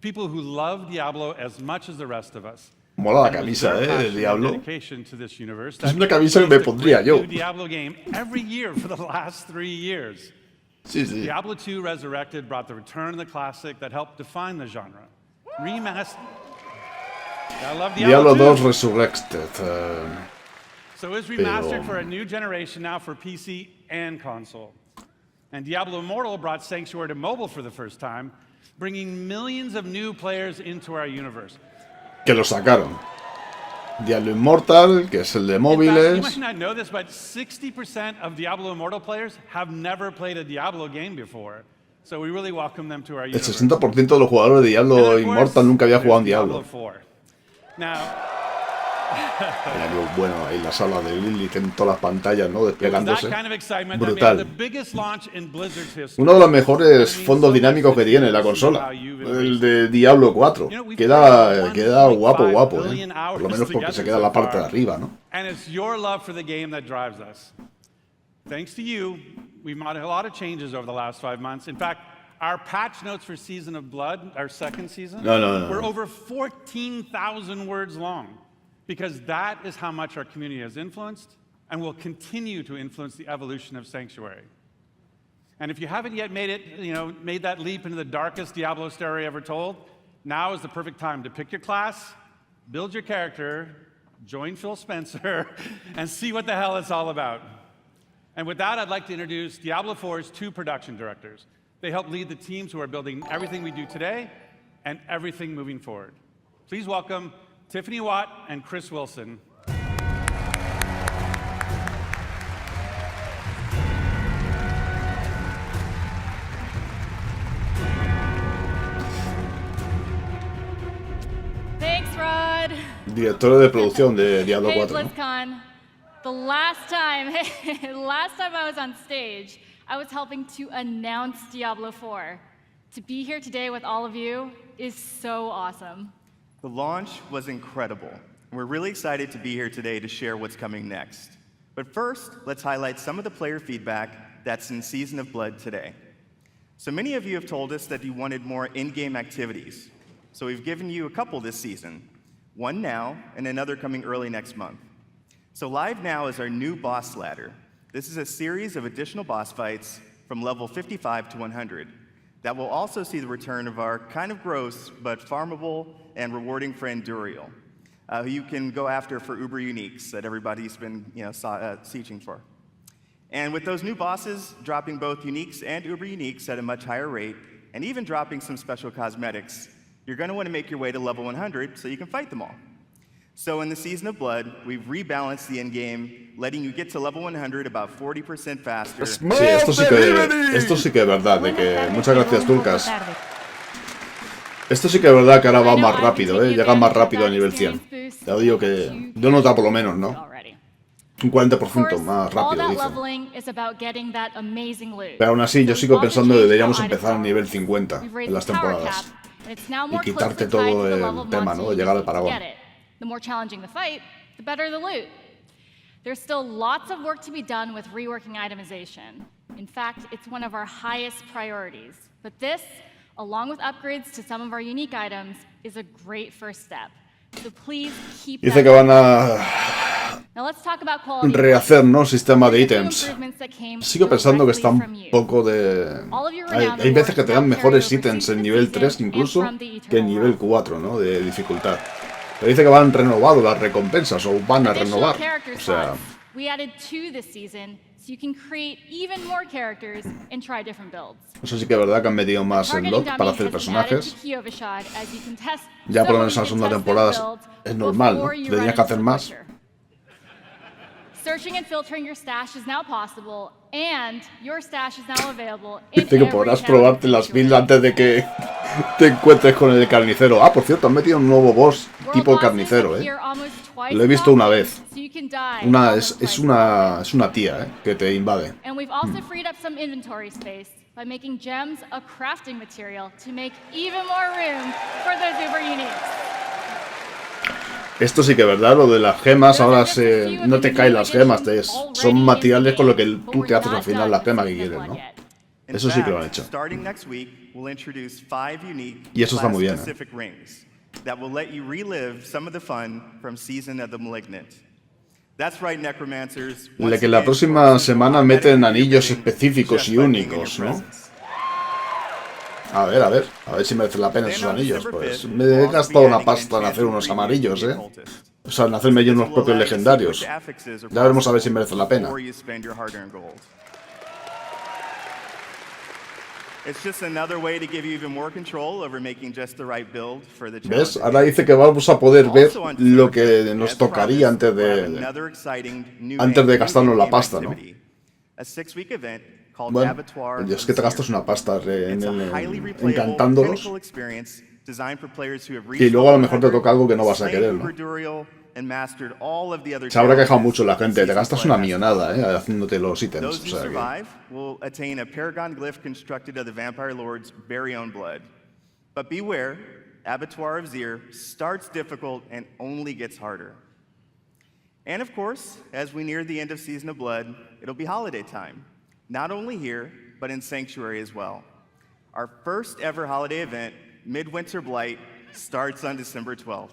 people who love Diablo as much as the rest of us. Mola la camisa, de Diablo. Es una camisa que me pondría yo. Diablo game every year for the last 3 years. Sí, sí. Diablo 2 Resurrected brought the return of the classic that helped define the genre. Remastered. I love Diablo 2 2 Resurrected. So it's remastered for a new generation now for PC and console. And Diablo Immortal brought Sanctuary to mobile for the first time, bringing millions of new players into our universe. Que lo sacaron. Diablo Immortal, que es el de móviles. You might not know this, but 60% of Diablo Immortal players have never played a Diablo game before. So we really welcome them to our El universe. 60% de los jugadores de Diablo Immortal nunca había jugado un Diablo. Now, Mira qué bueno ahí la sala de Lilith en todas las pantallas, ¿no? Desplegándose. brutal. Uno de los mejores fondos dinámicos que tiene la consola, el de Diablo 4. Queda guapo, Por lo menos porque se queda en la parte de arriba, ¿no? And it's your love for the game that drives us. Thanks to you, we've made a lot of changes over the last 5 months. In fact, our patch notes for Season of Blood, our second season, were over 14,000 words long. Because that is how much our community has influenced and will continue to influence the evolution of Sanctuary. And if you haven't yet made that leap into the darkest Diablo story ever told, now is the perfect time to pick your class, build your character, join Phil Spencer, and see what the hell it's all about. And with that, I'd like to introduce Diablo 4's 2 production directors. They help lead the teams who are building everything we do today and everything moving forward. Please welcome Tiffany Watt and Chris Wilson. Thanks, Rod. Director de producción de Diablo 4. Hey, Blizzcon. The last time I was on stage, I was helping to announce Diablo 4. To be here today with all of you is so awesome. The launch was incredible. We're really excited to be here today to share what's coming next. But first, let's highlight some of the player feedback that's in Season of Blood today. So many of you have told us that you wanted more in-game activities. So we've given you a couple this season, one now and another coming early next month. So live now is our new boss ladder. This is a series of additional boss fights from level 55 to 100. That will also see the return of our kind of gross but farmable and rewarding friend Duriel, who you can go after for Uber Uniques that everybody's been sieging for. And with those new bosses dropping both Uniques and Uber Uniques at a much higher rate, and even dropping some special cosmetics, you're going to want to make your way to level 100 so you can fight them all. So in the Season of Blood, we've rebalanced the endgame, letting you get to level 100 about 40% faster. Sí, esto sí que es verdad, de que muchas gracias, Tulcas. Esto sí que es verdad que ahora va más rápido, llega más rápido a nivel 100. Ya digo que yo nota por lo menos, ¿no? Un 40% más rápido, dice. Pero aún así, yo sigo pensando que deberíamos empezar a nivel 50 en las temporadas. Y quitarte todo el tema, ¿no? De llegar al Paragón. The more challenging the fight, the better the loot. There's still lots of work to be done with reworking itemization. In fact, it's one of our highest priorities. But this, along with upgrades to some of our unique items, is a great first step. So please keep Dice that que van a Now let's talk about quality. rehacer, ¿no? Sistema de ítems. Improvements that came Sigo pensando que está directly un from you. poco de... All of your Hay renowned veces que te dan awards now mejores carry over ítems to en the nivel season 3 and incluso from the que en Eternal nivel Realm. 4, ¿no? De dificultad. Pero dice que van renovado las recompensas o van a Additional renovar. character O sea, slots we added 2 this season, so you can create even more characters and try different builds. eso sí que es verdad que han metido más Targeting slot para dummy hacer has been added personajes. to Kyovashad, as you can test Ya por lo some menos en la of you segunda can test their temporada builds es normal, ¿no? before you Tenías run que hacer into the más. butcher. Searching and filtering your stash is now possible, and your stash is now available in Dice que every podrás town probarte in las Sanctuary. builds antes de que te encuentres con el carnicero. Ah, por cierto, han metido un nuevo boss tipo carnicero, ¿eh? Appear almost twice Lo he as visto una often, vez. so you can die Una, almost es twice una tía, ¿eh? Que te invade. And we've also freed up some inventory space by making gems a crafting material to make even more room for those uber uniques. Esto sí que es verdad, lo de las gemas, ahora no te caen las gemas, son materiales con lo que tú te haces al final las gemas que quieres, ¿no? Eso sí que lo han hecho. Starting next week, we'll introduce 5 unique Y eso está muy bien, class-specific rings that will let you relive some of the fun from Season of the Malignant. That's right, Necromancers. De que la próxima semana meten anillos específicos y únicos, ¿no? A ver si merece la pena esos anillos. Pues me he gastado una pasta en hacer unos amarillos, ¿eh? O sea, en hacerme yo unos propios legendarios. Ya veremos a ver si merece la pena. ¿Ves? Ahora dice que vamos a poder ver lo que nos tocaría antes de gastarnos la pasta, ¿no? Bueno, es que te gastas una pasta encantándolos y luego a lo mejor te toca algo que no vas a querer, ¿no? Se habrá quejado mucho la gente, te gastas una millonada, haciéndote los ítems. O sea But beware, Apertura of Zir starts difficult and only gets harder. And of course, as we near the end of Season of Blood, it'll be holiday time. Not only here, but in Sanctuary as well. Our first ever holiday event, Midwinter Blight, starts on December 12th.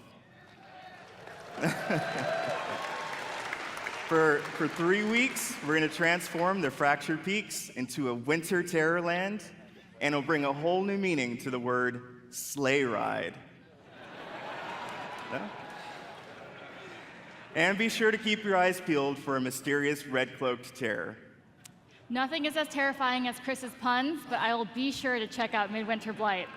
For 3 weeks, we're going to transform the Fractured Peaks into a winter terror land, and it'll bring a whole new meaning to the word sleigh ride. Yeah. And be sure to keep your eyes peeled for a mysterious red-cloaked terror. Nothing is as terrifying as Chris's puns, but I will be sure to check out Midwinter Blight.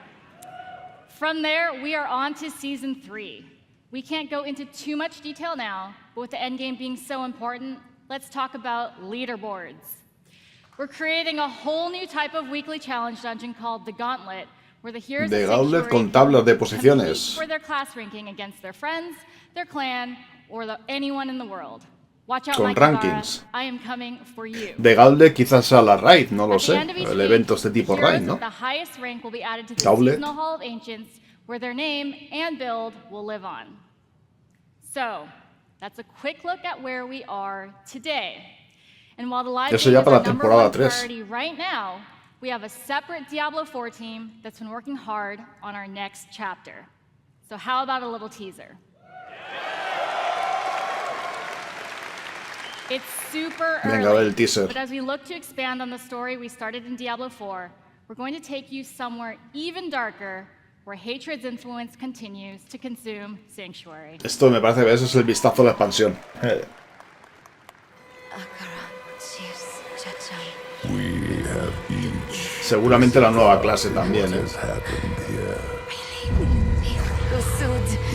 From there, we are on to Season 3. We can't go into too much detail now, but with the endgame being so important, let's talk about leaderboards. We're creating a whole new type of weekly challenge dungeon called the Gauntlet, where the heroes de of Gauntlet Sanctuary con tablas de compete posiciones. for their class ranking against their friends, their clan, or anyone in the world. Watch out, Con Mike rankings. Ibarra. I am coming for you. De Gauntlet quizás sea la raid, no lo At the sé. end of each El week, evento este tipo the heroes raid, ¿no? with the highest rank will be added to the Gauntlet. seasonal Hall of Ancients, where their name and build will live on. So, that's a quick look at where we are today. And while the live Eso game ya is para our la number temporada one 3. priority right now, we have a separate Diablo 4 team that's been working hard on our next chapter. So how about a little teaser? It's super Venga, a ver early, el teaser. but as we look to expand on the story we started in Diablo 4, we're going to take you somewhere even darker, where hatred's influence continues to consume Sanctuary. Esto me parece que eso es el vistazo a la expansión. We have each Seguramente la nueva clase también, ¿eh?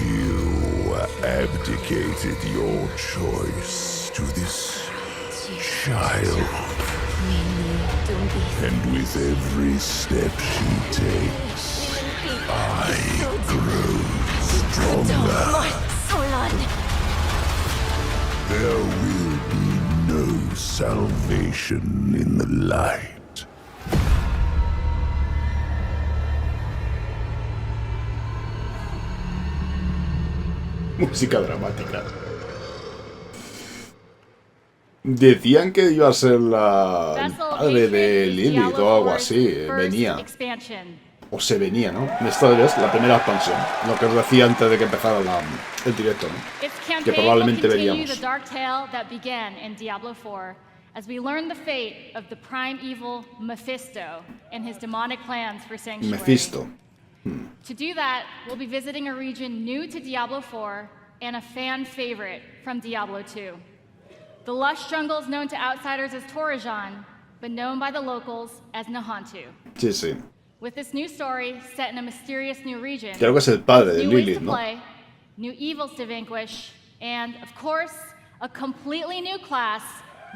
You abdicated your choice to this child. And with every step she takes, I grow stronger. There will be no salvation in the light. Música dramática. Decían que iba a ser el padre de Lilith o algo así. Venía. o se venía, ¿no? Esta es la primera expansión, lo que os decía antes de que empezara el directo, ¿no? Que probablemente veríamos. As we learn the fate of the prime evil Mephisto and his demonic plans for Sanctuary. Mephisto. To do that, we'll be visiting a region new to Diablo 4 and a fan favorite from Diablo 2. The lush jungles known to outsiders as Torajan, but known by the locals as Nahantu. Sí, sí. With this new story set in a mysterious new region, creo que es el padre de new ways Lilith, to ¿no? play, new evils to vanquish, and of course, a completely new class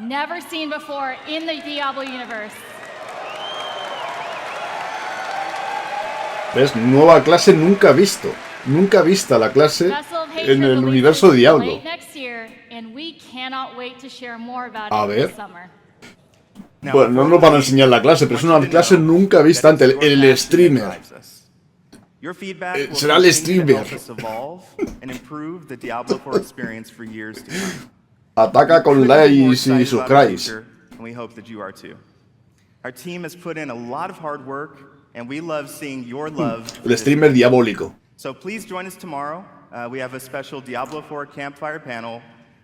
never seen before in the Diablo universe. ¿Ves? Nueva clase nunca visto. Nunca vista la clase en el universo de Diablo. A ver. Bueno, no nos van a enseñar la clase, pero es una clase nunca vista antes. El streamer. Será el streamer. Ataca con likes y subscribes. Our team has put in a lot of hard work, and we love seeing your love. El streamer diabólico. So please join us tomorrow. We have a special Diablo 4 campfire panel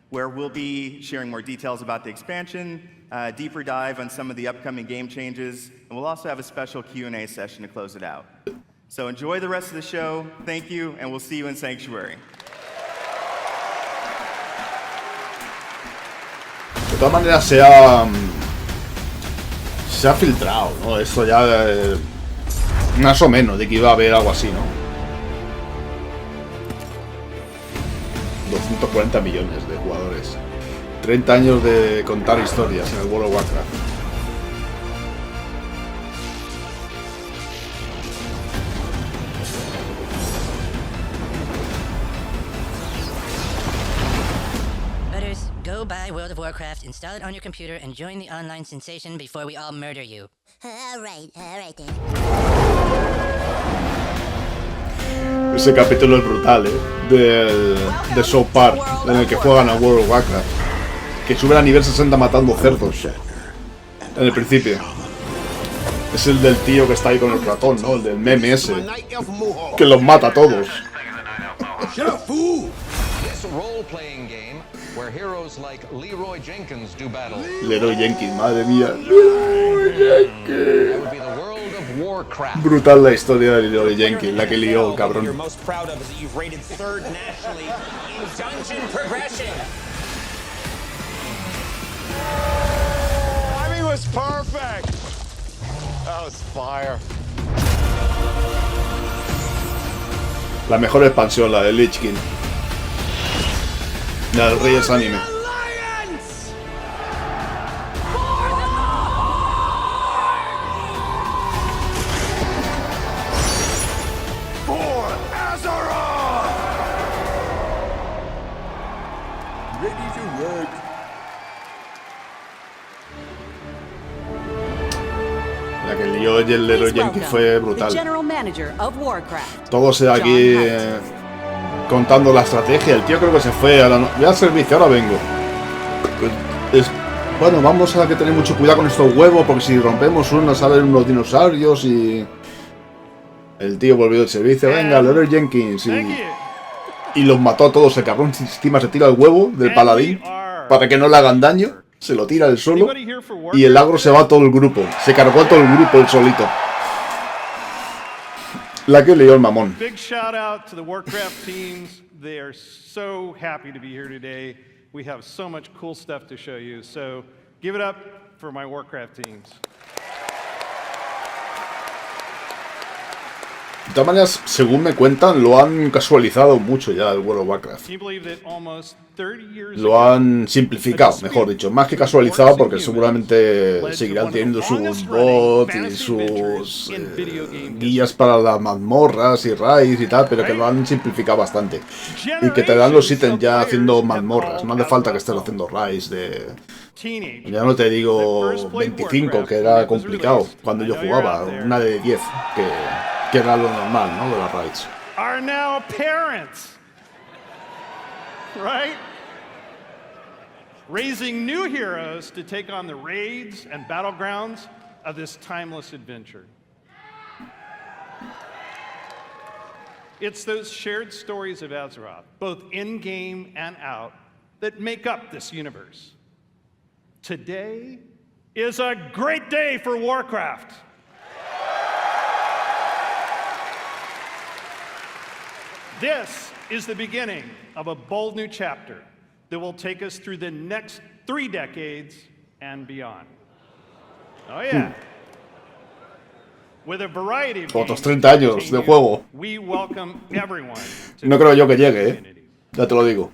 where we'll be sharing more details about the expansion, deeper dive on some of the upcoming game changes, and we'll also have a special Q&A session to close it out. So enjoy the rest of the show. Thank you, and we'll see you in Sanctuary. De todas maneras se ha filtrado, ¿no? Esto ya más o menos de que iba a haber algo así, ¿no? 240 millones de jugadores, 30 años de contar historias en el World of Warcraft. Go buy World of Warcraft, install it on your computer, and join the online sensation before we all murder you. All right then. Ese capítulo es brutal, de South Park, en el que juegan a World of Warcraft, que sube a nivel 60 matando cerdos en el principio. Es el del tío que está ahí con el ratón, ¿no? El del meme ese, que los mata a todos. Leroy Jenkins, madre mía. Leroy Jenkins. Brutal la historia de Leroy Jenkins, la que lió el cabrón. La mejor expansión, la de Lich King. La del Reyes Anime. La que lió el Leroy Jenkins fue brutal. Todos aquí contando la estrategia. El tío creo que se fue a la... Voy al servicio, ahora vengo. Bueno, vamos a que tener mucho cuidado con estos huevos, porque si rompemos uno salen unos dinosaurios y... El tío volvió del servicio. Venga, Leroy Jenkins. Y los mató a todos. El cabrón encima se tira el huevo del paladín para que no le hagan daño. Se lo tira él solo. Y el agro se va a todo el grupo. Se cargó a todo el grupo él solito. La que lió el mamón. Big shout out to the Warcraft teams. They are so happy to be here today. We have so much cool stuff to show you. So give it up for my Warcraft teams. De todas maneras, según me cuentan, lo han casualizado mucho ya el World of Warcraft. Lo han simplificado, mejor dicho. Más que casualizado, porque seguramente seguirán teniendo sus bots y sus guías para las mazmorras y raids y tal, pero que lo han simplificado bastante. Y que te dan los ítems ya haciendo mazmorras. No hace falta que estés haciendo raids de... Ya no te digo 25, que era complicado cuando yo jugaba. Una de 10, que era lo normal, ¿no? De las raids. Are now parents, right? Raising new heroes to take on the raids and battlegrounds of this timeless adventure. It's those shared stories of Azeroth, both in-game and out, that make up this universe. Today is a great day for Warcraft. This is the beginning of a bold new chapter that will take us through the next 3 decades and beyond. Oh yeah. With a variety of Otros 30 años de juego. we welcome everyone to No creo yo que llegue, ¿eh? Ya te lo digo.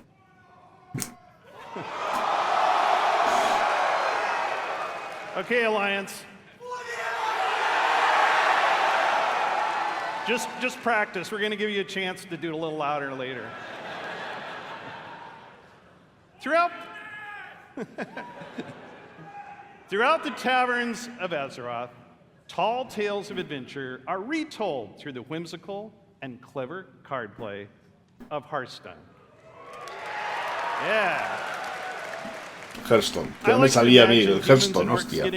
Okay, Alliance. Just practice. We're going to give you a chance to do it a little louder later. Throughout the taverns of Azeroth, tall tales of adventure are retold through the whimsical and clever card play of Hearthstone. Yeah. Hearthstone. Que no me salía a mí el Hearthstone, hostia.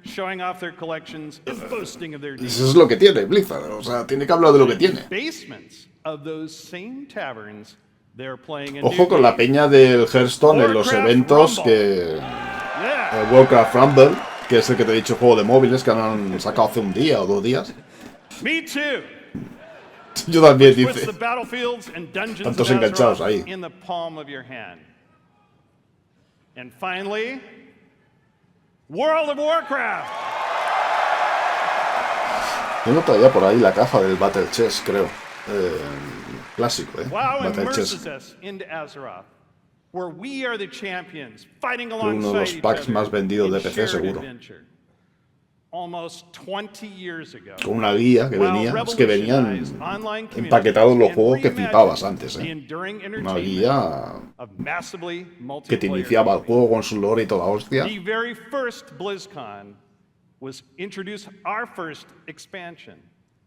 Showing off their collections and boasting of their Eso es lo que tiene Blizzard. O sea, tiene que hablar de lo que tiene. basements of those same taverns, they're playing a Ojo con la peña del Hearthstone en los eventos que... El Warcraft Rumble, que es el que te he dicho, juego de móviles que han sacado hace un día o 2 días. Me too. Yo también, dice. Puts the battlefields and dungeons Tantos of enganchados Azeroth ahí. in the palm of your hand. And finally, World of Warcraft. Tengo todavía por ahí la caja del Battle Chess, creo. Clásico, WoW Battle Chess. immerses us into Azeroth, where we are the champions, fighting Uno de alongside los each packs other más vendidos de in PC, shared seguro. adventure. Almost 20 years ago, Con una guía que WoW venía. Es que venían revolutionized online communities empaquetados los and juegos que reimagined flipabas antes, the enduring Una entertainment guía of massively que te multiplayer iniciaba el gaming. juego con su lore y toda hostia. The very first BlizzCon was introduced our first expansion.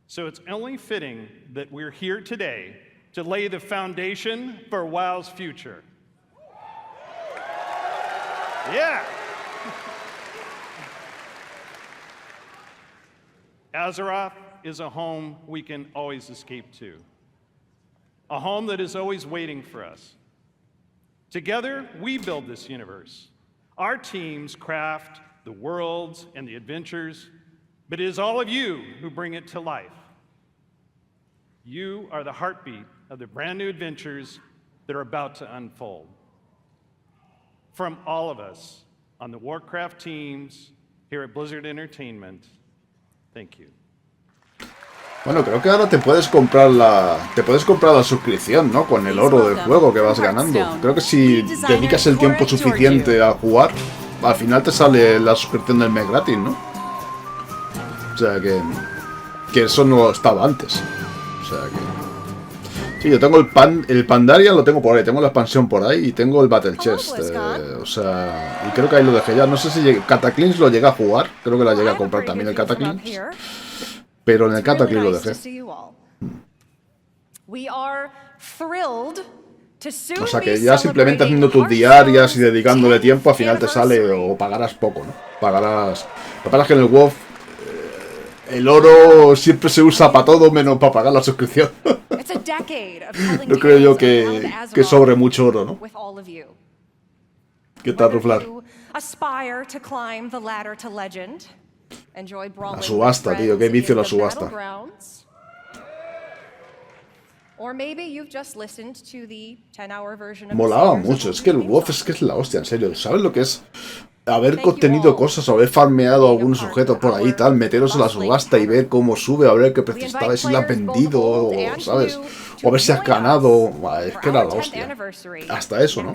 So it's only fitting that we're here today to lay the foundation for WoW's future. Yeah. Azeroth is a home we can always escape to. A home that is always waiting for us. Together, we build this universe. Our teams craft the worlds and the adventures, but it is all of you who bring it to life. You are the heartbeat of the brand new adventures that are about to unfold. From all of us on the Warcraft teams here at Blizzard Entertainment, thank you. Bueno, creo que ahora te puedes comprar la suscripción, ¿no? Con el oro del juego que vas ganando. Creo que si dedicas el tiempo suficiente a jugar, al final te sale la suscripción del mes gratis, ¿no? O sea que eso no estaba antes. O sea que... Sí, yo tengo el Pandaria, lo tengo por ahí, tengo la expansión por ahí y tengo el Battle Chest. O sea, y creo que ahí lo dejé ya. No sé si Cataclysm lo llegué a jugar, creo que la llegué a comprar también el Cataclysm. Pero en el Cataclysm lo dejé. O sea que ya simplemente haciendo tus diarias y dedicándole tiempo, al final te sale o pagarás poco, ¿no? Pagarás... Lo que pasa es que en el WoW el oro siempre se usa para todo menos para pagar la suscripción. No creo yo que sobre mucho oro, ¿no? ¿Qué tal, Ruflar? La subasta, tío, qué vicio la subasta. Molaba mucho, es que el WoW es la hostia, en serio. ¿Sabes lo que es haber obtenido cosas o haber farmeado algunos objetos por ahí y tal, meteros a la subasta y ver cómo sube, a ver qué precio está, a ver si lo has vendido, o, ¿sabes? O a ver si has ganado. Es que era la hostia. Hasta eso, ¿no?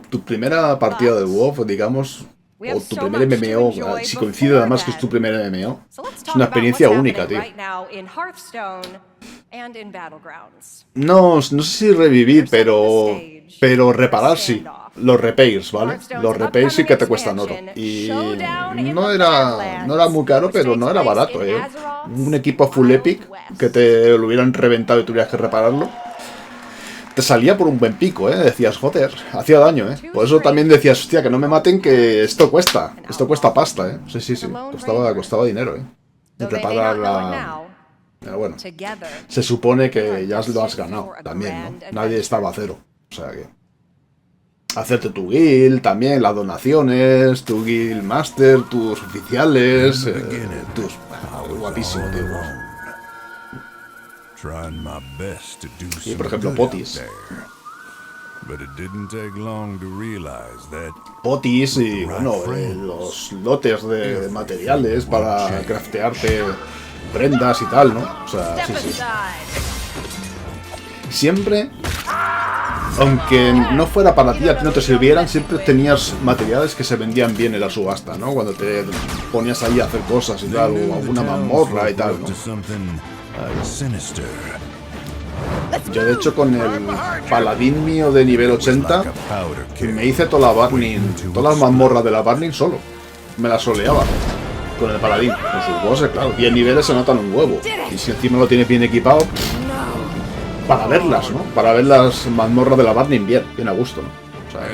Tu primera partida de WoW, digamos, o tu primer MMO, si coincide además que es tu primer MMO, es una experiencia única, tío. No sé si revivir, pero reparar sí. Los repairs, ¿vale? Los repairs sí que te cuestan oro. Y no era muy caro, pero no era barato, ¿eh? Un equipo full epic que te lo hubieran reventado y tuvieras que repararlo. Te salía por un buen pico, ¿eh? Decías, joder, hacía daño, ¿eh? Por eso también decías, hostia, que no me maten, que esto cuesta pasta, ¿eh? Sí, costaba dinero, ¿eh? Reparar Pero bueno, se supone que ya lo has ganado también, ¿no? Nadie estaba a cero. O sea que... hacerte tu guild también, las donaciones, tu guild master, tus oficiales, tus... guapísimo, tío. Y por ejemplo, Potis. Potis y, bueno, los lotes de materiales para craftearte prendas y tal, ¿no? O sea, sí, sí. Siempre, aunque no fuera para ti, a ti no te sirvieran, siempre tenías materiales que se vendían bien en la subasta, ¿no? Cuando te ponías ahí a hacer cosas y tal, o alguna mazmorra y tal, ¿no? Yo de hecho con el paladín mío de nivel 80 me hice toda la Burning, todas las mazmorras de la Burning solo. Me las soleaba con el paladín, con sus bosses, claro. Y en niveles se notan un huevo. Y si encima lo tienes bien equipado, para verlas, ¿no? Para ver las mazmorras de la Burning bien a gusto, ¿no? O sea,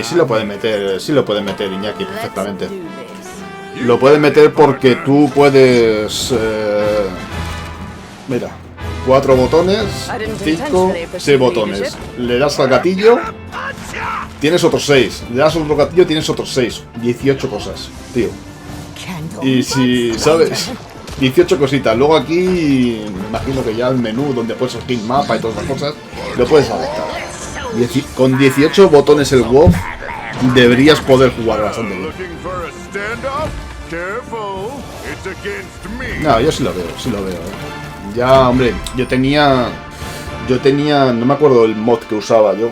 sí lo pueden meter, Iñaki, perfectamente. Lo pueden meter porque tú puedes... mira, 4 botones, 5, 6 botones. Le das al gatillo, tienes otros 6. Le das otro gatillo, tienes otros 6. 18 cosas, tío. Y si, ¿sabes? 18 cositas. Luego aquí, me imagino que ya el menú donde puedes elegir mapa y todas las cosas, lo puedes adaptar. Con 18 botones el WoW deberías poder jugar bastante bien. No, yo sí lo veo, Ya, hombre, yo tenía, no me acuerdo el mod que usaba yo,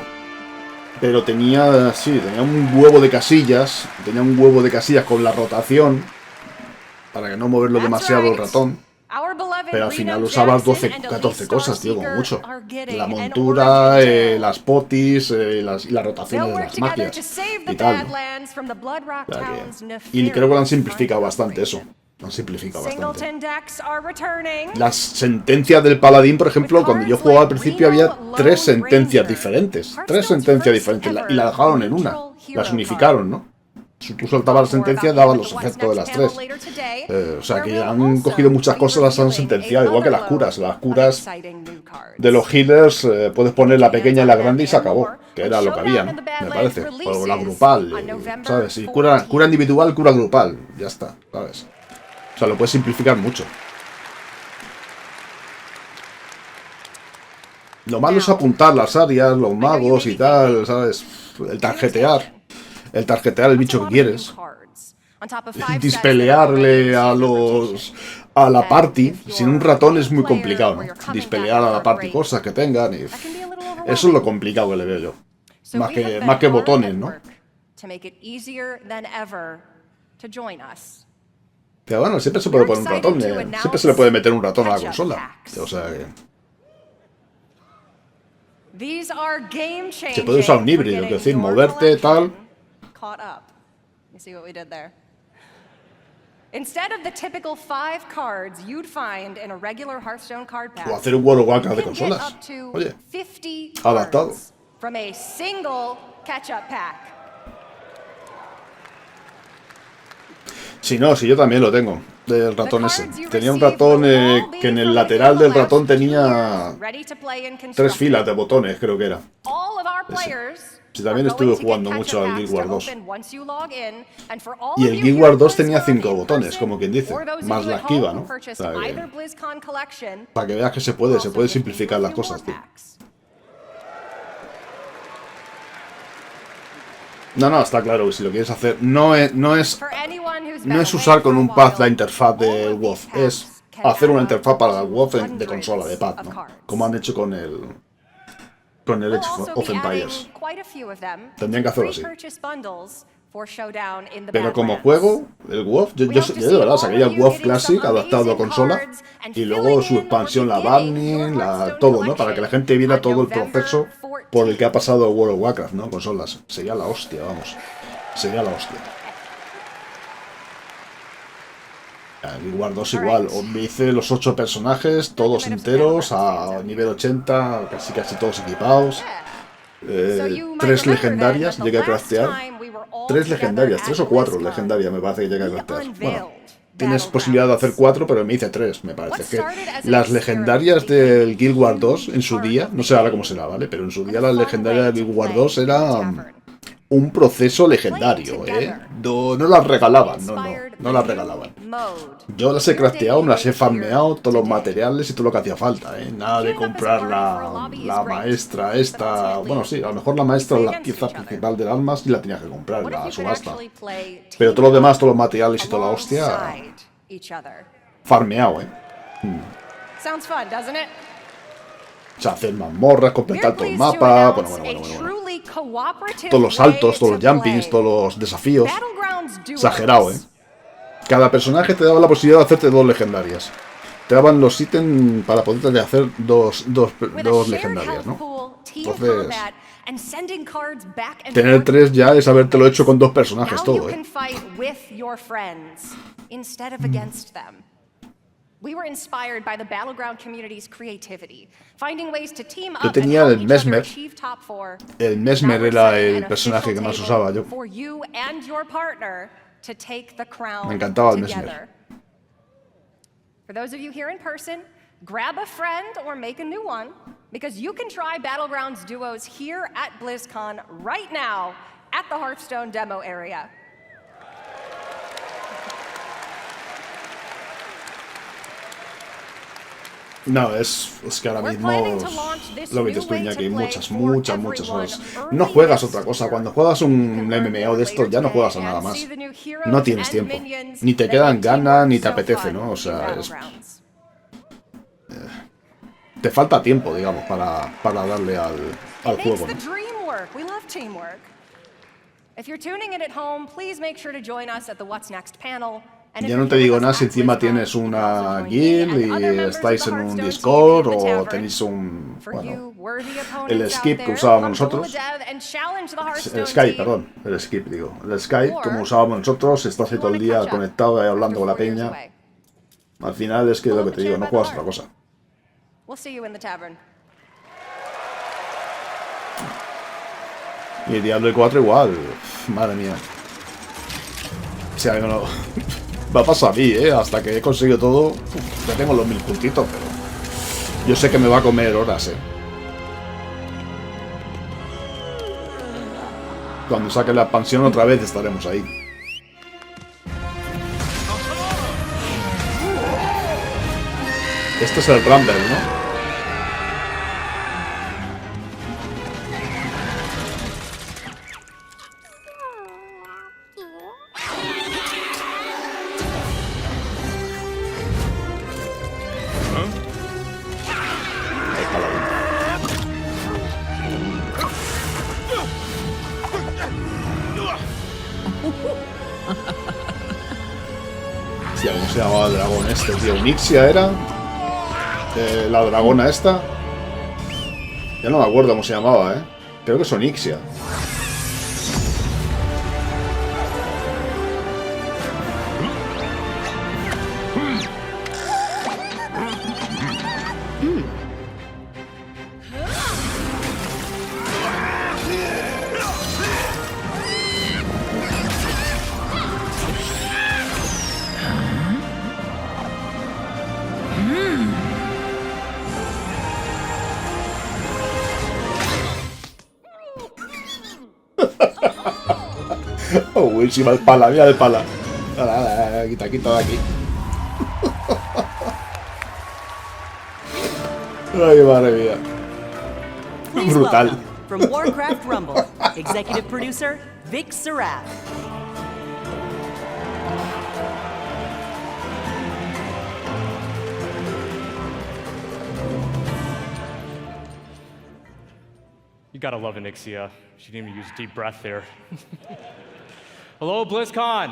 pero tenía un huevo de casillas, con la rotación, para que no moverlo demasiado el ratón, pero al final usabas 12, 14 cosas, tío, como mucho. La montura, las potis, y la rotación de las magias y tal, ¿no? Y creo que lo han simplificado bastante eso. Lo han simplificado bastante. Las sentencias del paladín, por ejemplo, cuando yo jugaba al principio había 3 sentencias diferentes. 3 sentencias diferentes y la dejaron en una. Las unificaron, ¿no? Si tú soltabas la sentencia, dabas los efectos de las 3. O sea que han cogido muchas cosas, las han sentenciado, igual que las curas. Las curas de los healers, puedes poner la pequeña y la grande y se acabó. Que era lo que había, ¿no? Me parece. O la grupal, ¿sabes? Si cura individual, cura grupal. Ya está, ¿sabes? O sea, lo puedes simplificar mucho. Lo malo es apuntar las áreas, los magos y tal, ¿sabes? El tarjetear el bicho que quieres. Dispelearle a la party. Sin un ratón es muy complicado, ¿no? Dispelear a la party cosas que tengan. Y eso es lo complicado que le veo yo. Más que botones, ¿no? Pero bueno, siempre se puede poner un ratón. Siempre se le puede meter un ratón a la consola. O sea que... se puede usar un híbrido, es decir, moverte, tal... Caught up. You see what we did there? Instead of the typical 5 cards you'd find in a regular Hearthstone card pack, o hacer un World of Warcraft de consolas. Oye, adaptado. From a single catch-up pack. Si no, si yo también lo tengo, del ratón ese. Tenía un ratón que en el lateral del ratón tenía 3 filas de botones, creo que era. Sí, también estuve jugando mucho al Guild Wars 2. Y el Guild Wars 2 tenía 5 botones, como quien dice, más la esquiva, ¿no? O sea, para que veas que se puede simplificar las cosas, tío. No, está claro que si lo quieres hacer, no es usar con un pad la interfaz del WoW, es hacer una interfaz para el WoW de consola, de pad, ¿no? Como han hecho con el Age of Empires. Tendrían que hacerlo así. Pero como juego, el WoW, yo de verdad sacaría el WoW Classic adaptado a consola y luego su expansión, la Burning, todo, ¿no? Para que la gente viera todo el proceso por el que ha pasado World of Warcraft, ¿no? Consolas. Sería la hostia, vamos. Sería la hostia. El Guild Wars 2 igual, me hice los 8 personajes, todos enteros, a nivel 80, casi todos equipados. 3 legendarias llegué a craftear. 3 legendarias, 3 o 4 legendarias me parece que llegué a craftear. Bueno, tienes posibilidad de hacer 4, pero me hice 3, me parece. Que las legendarias del Guild Wars 2 en su día, no sé ahora cómo será, ¿vale? Pero en su día las legendarias del Guild Wars 2 eran un proceso legendario, ¿eh? No las regalaban, no las regalaban. Yo las he crafteado, me las he farmeado, todos los materiales y todo lo que hacía falta, ¿eh? Nada de comprar la maestra esta... Bueno, sí, a lo mejor la maestra, la pieza principal del arma, sí la tenías que comprar en la subasta. Pero todo lo demás, todos los materiales y toda la hostia... Farmeado, ¿eh? O sea, hacer mazmorras, completar todo el mapa... Bueno. Todos los saltos, todos los jumpings, todos los desafíos. Exagerado, ¿eh? Cada personaje te daba la posibilidad de hacerte 2 legendarias. Te daban los ítems para poder hacer dos legendarias, ¿no? Entonces, tener 3 ya es habértelo hecho con 2 personajes todo, ¿eh? Yo tenía el Mesmer. El Mesmer era el personaje que más usaba yo. Me encantaba el Mesmer. For those of you here in person, grab a friend or make a new one, because you can try Battlegrounds duos here at BlizzCon right now at the Hearthstone demo area. No, es que ahora mismo lo que te estoy aquí muchas horas. No juegas otra cosa. Cuando juegas un MMO de estos ya no juegas a nada más. No tienes tiempo. Ni te quedan ganas, ni te apetece, ¿no? O sea, te falta tiempo, digamos, para darle al juego, ¿no? Ya no te digo nada si encima tienes una guild y estáis en un Discord o tenéis un... Bueno, el skip que usábamos nosotros. El Skype, perdón. El skip, digo. El Skype, como usábamos nosotros, estás ahí todo el día conectado y hablando con la peña. Al final es que lo que te digo, no juegas otra cosa. Y el Diablo 4 igual. Madre mía. O sea, no... Me ha pasado a mí, hasta que he conseguido todo. Ya tengo los 1000 puntitos, pero yo sé que me va a comer horas, Cuando saque la expansión otra vez estaremos ahí. Este es el Rumble, ¿no? ¿Cómo se llamaba el dragón este, tío? ¿Unixia era? La dragona esta. Ya no me acuerdo cómo se llamaba, Creo que es Unixia. Oh, buenísima el pala, mira el pala. Quita de aquí. Ay, madre mía. Brutal. From Warcraft Rumble, executive producer Vic Seraph. You gotta love Anixia. She didn't even use a deep breath there. Hello, BlizzCon!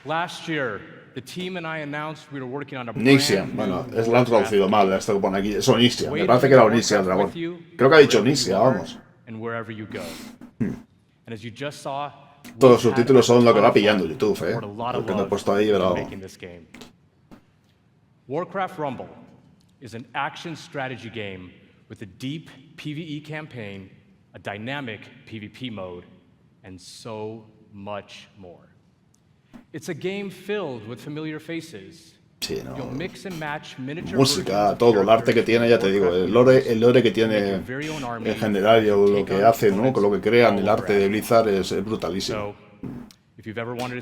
Last year, the team and I announced we were working on a Nixia, bueno, es la han traducido mal, esto que pone aquí. Es Onixia, me parece que era Onixia el dragón. Creo que ha dicho Onixia, vamos. Todos los subtítulos son lo que va pillando YouTube, Porque no he puesto ahí, pero... Warcraft Rumble. 2022 is a year of great things. We're going to celebrate. Each team and I announced we were working on a brand new Warcraft. Way to go. Warcraft Rumble. is an action strategy game with a deep PvE campaign, a dynamic PvP mode, and so much more. It's a game filled with familiar faces. Sí, no. You'll mix and match miniature Música, todo, el arte que tiene, ya te digo, el lore que tiene en general y lo que hace, ¿no? Con lo que crean, el arte de Blizzard es brutalísimo.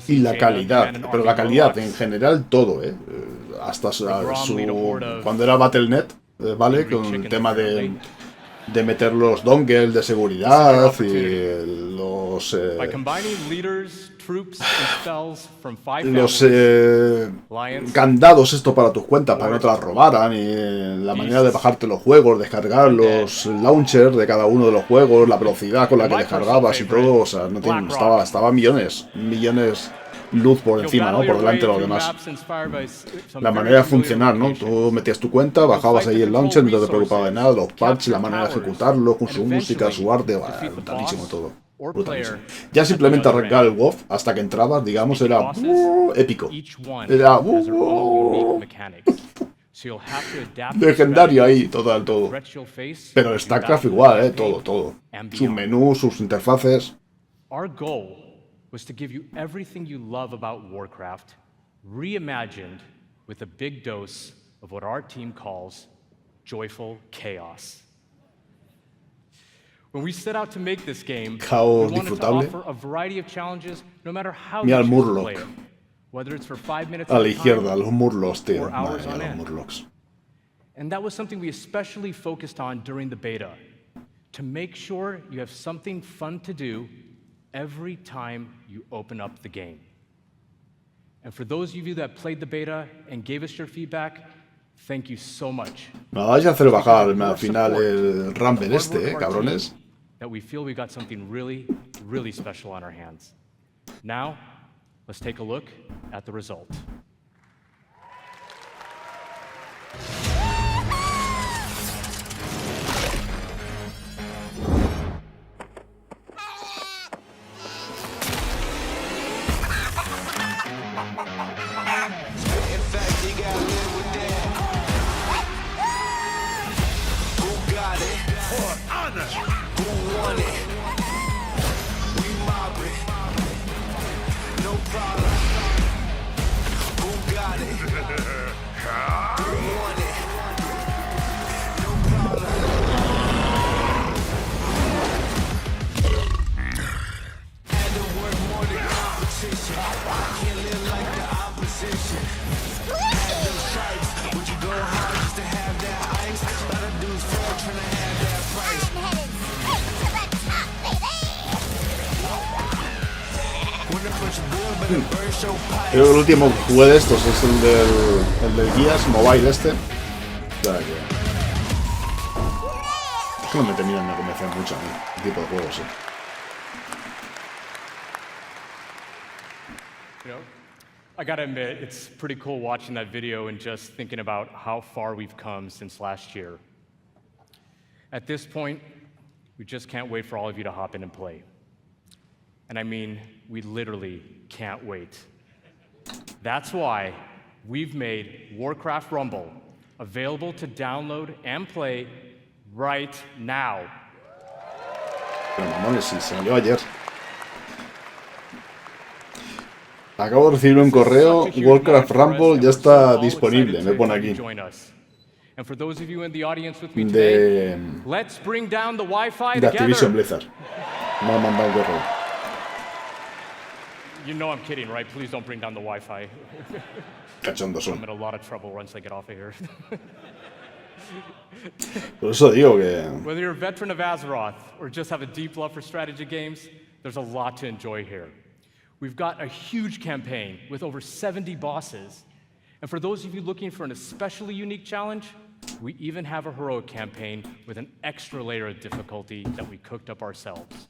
Y la calidad, pero la calidad en general, todo, hasta cuando era Battle.net, ¿vale? Con el tema de meter los dongles de seguridad y los candados esto para tus cuentas para que no te las robaran, y la manera de bajarte los juegos, descargar los launchers de cada uno de los juegos, la velocidad con la que descargabas y todo, o sea, no tiene, estaba millones luz por encima, ¿no? Por delante de los demás. La manera de funcionar, ¿no? Tú metías tu cuenta, bajabas ahí el launcher, no te preocupaba de nada, los patches, la manera de ejecutarlo, con su música, su arte, brutalísimo todo. Brutalísimo. Ya simplemente arrancar el WoW hasta que entrabas, digamos, era épico. Era legendario ahí, total, todo. Pero StarCraft igual, todo. Sus menús, sus interfaces. Was to give you everything you love about Warcraft, reimagined with a big dose of what our team calls joyful chaos. When we set out to make this game, we wanted to offer a variety of challenges, no matter how you choose to play it, whether it's for 5 minutes a la izquierda, los Murlocs, tío. or hours on end. And that was something we especially focused on during the beta, to make sure you have something fun to do every time you open up the game. And for those of you that played the beta and gave us your feedback, thank you so much. Me vais a hacer bajar al final el Rumble cabrones. That we feel we got something really, really special on our hands. Now, let's take a look at the result. Creo que el último que jugué de estos es el del Guías Mobile este. O sea que no me terminan de convencer mucho a mí, el tipo de juegos, sí. You know, I gotta admit, it's pretty cool watching that video and just thinking about how far we've come since last year. At this point, we just can't wait for all of you to hop in and play. And I mean, we literally can't wait. That's why we've made Warcraft Rumble available to download and play right now. Pero mamones, sí, salió ayer. Acabo de recibir un correo, Warcraft Rumble ya está disponible, me pone aquí. De Activision Blizzard. Me ha mandado un correo. You know I'm kidding, right? Please don't bring down the Wi-Fi. Cachondos son. I'm in a lot of trouble once I get off of here. Por eso digo que... Whether you're a veteran of Azeroth or just have a deep love for strategy games, there's a lot to enjoy here. We've got a huge campaign with over 70 bosses. And for those of you looking for an especially unique challenge, we even have a heroic campaign with an extra layer of difficulty that we cooked up ourselves.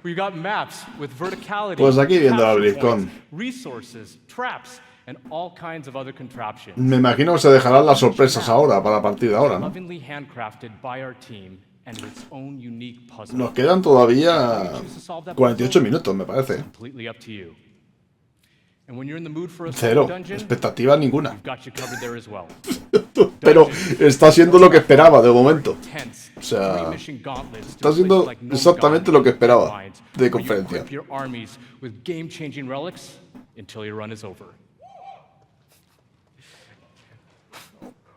We got maps with verticality, pues aquí viendo la Blizzcon. Resources, traps, and all kinds of other contraptions. Me imagino que se dejarán las sorpresas ahora, para la partida ahora, ¿no? Lovingly handcrafted by our team and its own unique puzzle. Nos quedan todavía 48 minutos, me parece. Completely up to you. Cero, expectativa ninguna. Pero está siendo lo que esperaba de momento. O sea, está siendo exactamente lo que esperaba de conferencia.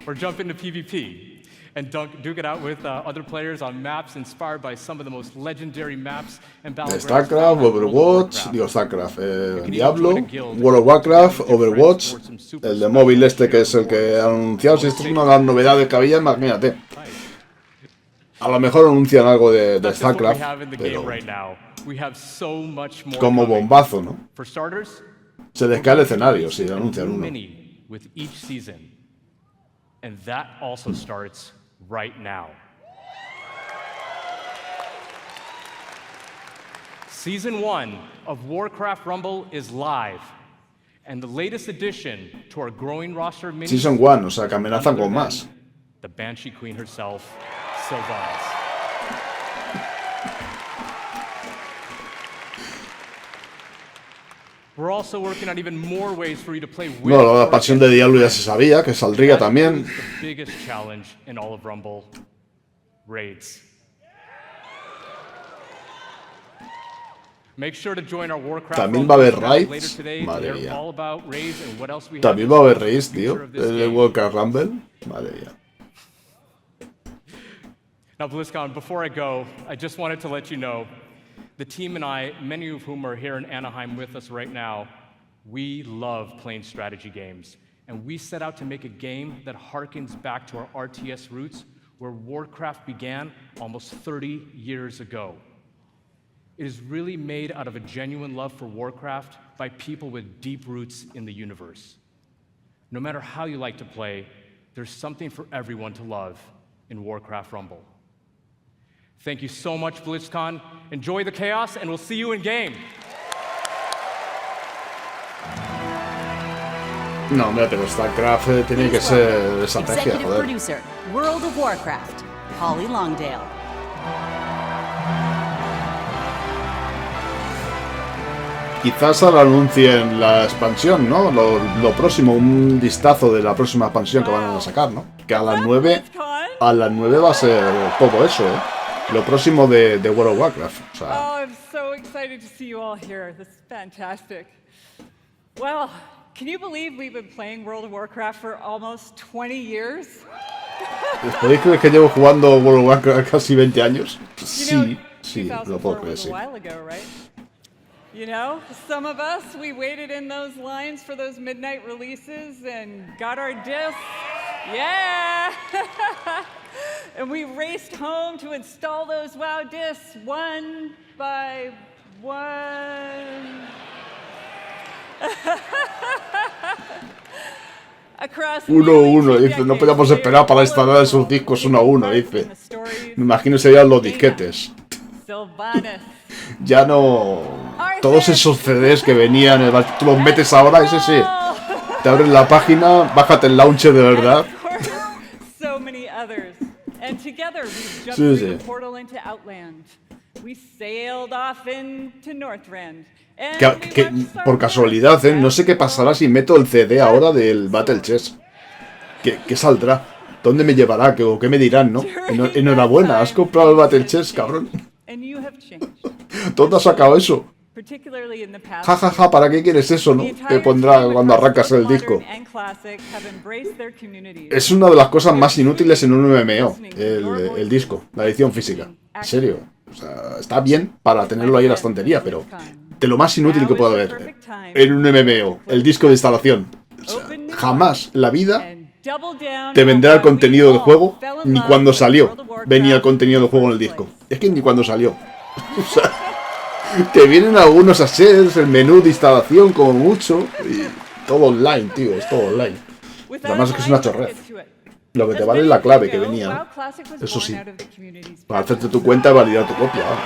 Or jump into PvP and duke it out with other players on maps inspired by some of the most legendary maps and battlegrounds. StarCraft, Overwatch, digo StarCraft, Diablo, World of Warcraft, Overwatch, el de móvil este que es el que han anunciado. Si esto es una de las novedades que había, imagínate. A lo mejor anuncian algo de StarCraft, pero como bombazo, ¿no? Se les cae el escenario si anuncian uno. And that also starts right now. Season 1 of Warcraft Rumble is live. And the latest addition to our growing roster of minis. Season 1, o sea, que amenazan con más. The Banshee Queen herself, Sylvanas. We're also working on even more ways for you to play with. No, la pasión de Diablo ya se sabía que saldría también. The biggest challenge in all of Rumble, raids. Make sure to join our Warcraft. También va a haber raids. Madre mía. También va a haber raids, tío. El Warcraft Rumble. Madre mía. Now, Blizzcon, before I go, I just wanted to let you know. The team and I, many of whom are here in Anaheim with us right now, we love playing strategy games. And we set out to make a game that harkens back to our RTS roots, where Warcraft began almost 30 years ago. It is really made out of a genuine love for Warcraft by people with deep roots in the universe. No matter how you like to play, there's something for everyone to love in Warcraft Rumble. Thank you so much, Blizzcon. Enjoy the chaos, and we'll see you in game. No, hombre, pero StarCraft tiene que ser estrategia, Executive joder. producer, World of Warcraft, Holly Longdale. Quizás ahora anuncien la expansión, ¿no? Lo próximo, un vistazo de la próxima expansión que van a sacar, ¿no? Que a las 9 va a ser todo eso, ¿eh? Lo próximo de World of Warcraft. O sea, Oh, I'm so excited to see you all here. This is fantastic. Well, can you believe we've been playing World of Warcraft for almost 20 years? ¿les podéis creer que llevo jugando World of Warcraft casi 20 años? Sí, sí, lo puedo creer, sí. You know, some of us, we waited in those lines for those midnight releases and got our discs. Yeah! And we raced home to install those WoW discs one by one. Uno, dice, no podíamos esperar para instalar esos discos uno a uno, dice. Me imagino serían los disquetes. Ya no... Todos esos CDs que venían, tú los metes ahora, ese sí. Te abres la página, bájate el launcher de verdad. So many others. And together we jumped Sí, through sí. the portal into Outland. We sailed off into Northrend. And Que, por casualidad, no sé qué pasará si meto el CD ahora del Battle Chess. ¿Qué saldrá? ¿Dónde me llevará? ¿O qué me dirán, no? Enhorabuena, has comprado el Battle Chess, cabrón. And you have changed. ¿Dónde has sacado eso? Particularly in the past. Ja, ja, ja, ¿para qué quieres eso, no? Te pondrá cuando arrancas el disco. And classic have embraced their communities. Es una de las cosas más inútiles en un MMO, el disco, la edición física. En serio. O sea, está bien para tenerlo ahí en la estantería, pero de lo más inútil que puede haber en un MMO, el disco de instalación. O sea, jamás en la vida te vendrá el contenido del juego, ni cuando salió venía el contenido del juego en el disco. Es que ni cuando salió. O sea, te vienen algunos assets, el menú de instalación como mucho, y todo online, tío, es todo online. Además es que es una chorrez. Lo que te vale es la clave que venía, ¿no? Eso sí. Para hacerte tu cuenta y validar tu copia, vamos.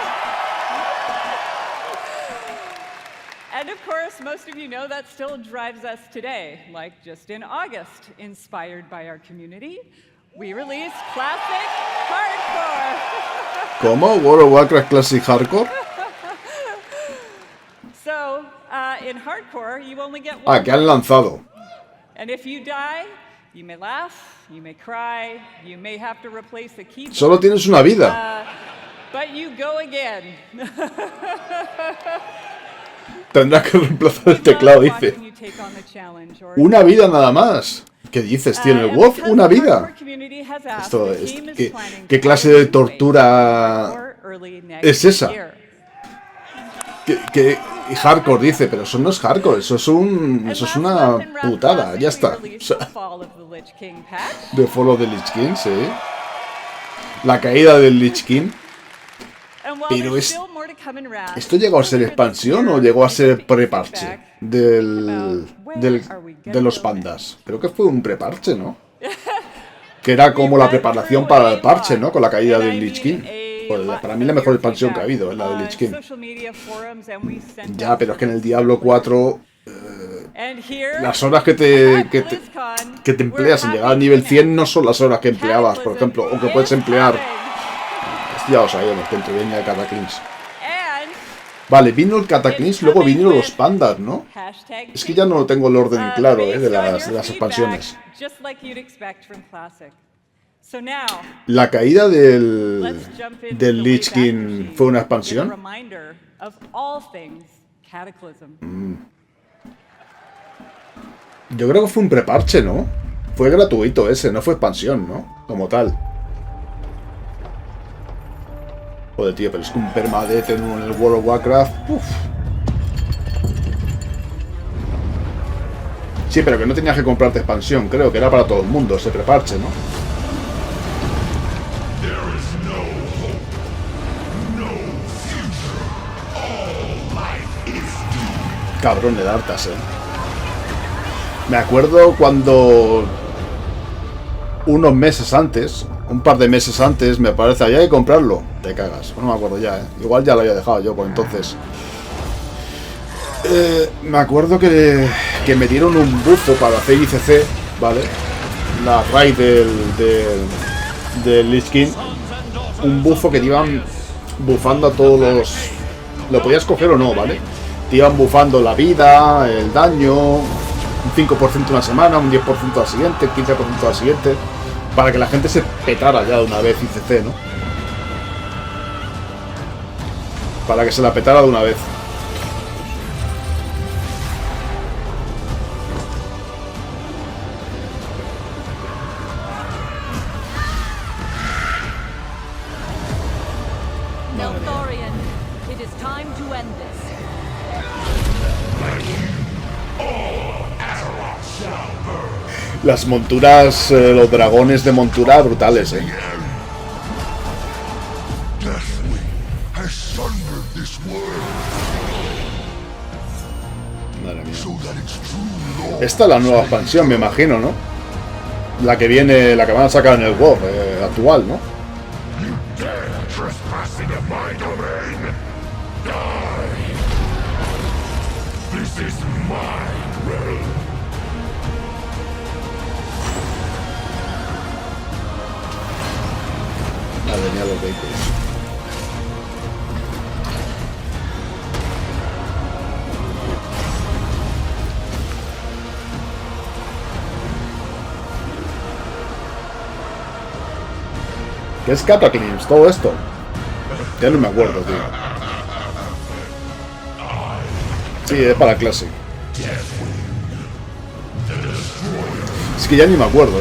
And of course, most of you know that still drives us today. Like just in August, inspired by our community, we released Classic Hardcore. ¿Cómo? ¿World of Warcraft Classic Hardcore? So, in hardcore, you only get one. Ah, que han lanzado. And if you die, you may laugh, you may cry, you may have to replace the keyboard. Solo tienes una vida. But you go again. Tendrás que reemplazar el teclado, dice. Una vida nada más. ¿Qué dices, tío? ¿En el WoW? ¿Una vida? Esto es... ¿Qué clase de tortura es esa? Y hardcore dice, pero eso no es hardcore, eso es una putada, ya está. O sea, The Fall of the Lich King, sí. La caída del Lich King. Pero ¿esto llegó a ser expansión o llegó a ser preparche de los pandas? Creo que fue un preparche, ¿no? Que era como la preparación para el parche, ¿no? Con la caída del Lich King. Pues para mí la mejor expansión que ha habido es la de Lich King. Ya, pero es que en el Diablo 4 las horas que te empleas en llegar al nivel 100 no son las horas que empleabas, por ejemplo, o que puedes emplear. Ya os sabemos que entre viene el Cataclysm. Vale, vino el Cataclysm, luego vinieron los pandas, ¿no? Es que ya no tengo el orden claro de las expansiones. ¿La caída del Lich King fue una expansión? Yo creo que fue un preparche, ¿no? Fue gratuito ese, no fue expansión, ¿no? Como tal. Joder, tío, pero es que un permadeath en el World of Warcraft... Uf. Sí, pero que no tenías que comprarte expansión, creo que era para todo el mundo ese preparche, ¿no? Cabrón de hartas, Me acuerdo cuando unos meses antes, un par de meses antes, me parece, había que comprarlo. Te cagas, no me acuerdo ya, Igual ya lo había dejado yo por entonces. Me acuerdo que me dieron un bufo para hacer ICC, ¿vale? La raid del Lich King. Un bufo que te iban bufando a todos los... Lo podías coger o no, ¿vale? Te iban bufando la vida, el daño, un 5% una semana, un 10% la siguiente, 15% la siguiente, para que la gente se petara ya de una vez ICC, ¿no? Para que se la petara de una vez. Las monturas, los dragones de montura brutales, Madre mía. Esta es la nueva expansión, me imagino, ¿no? La que viene, la que van a sacar en el WoW actual, ¿no? Madre mía, los vehículos. ¿Qué es Cataclysm? Todo esto. Ya no me acuerdo, tío. Sí, es para Classic. Es que ya ni me acuerdo,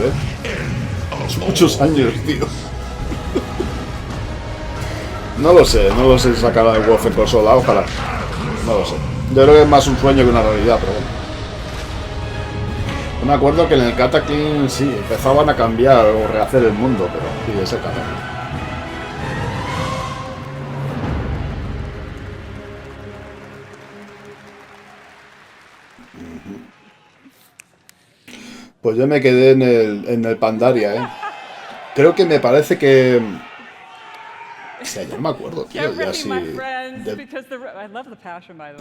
Son muchos años, tío. No lo sé sacar de WoW en consola, ojalá. No lo sé. Yo creo que es más un sueño que una realidad, pero bueno. No me acuerdo que en el Cataclysm sí, empezaban a cambiar o rehacer el mundo, pero sí, ese Cataclysm. Pues yo me quedé en el Pandaria, Creo que me parece que... O sea, ya no me acuerdo, tío, ya sí...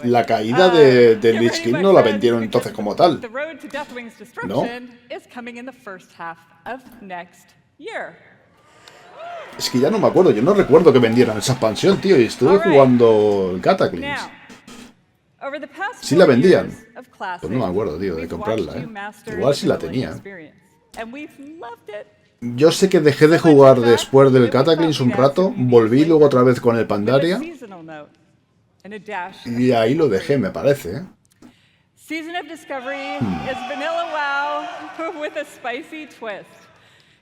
La caída de Lich King no la vendieron entonces como tal, ¿no? Es que ya no me acuerdo, yo no recuerdo que vendieran esa expansión, tío, y estuve jugando el Cataclysm. Sí la vendían. Pues no me acuerdo, tío, de comprarla, Igual sí la tenía. Yo sé que dejé de jugar después del Cataclysm un rato, volví luego otra vez con el Pandaria y ahí lo dejé, me parece, Season of Discovery is vanilla wow with a spicy twist.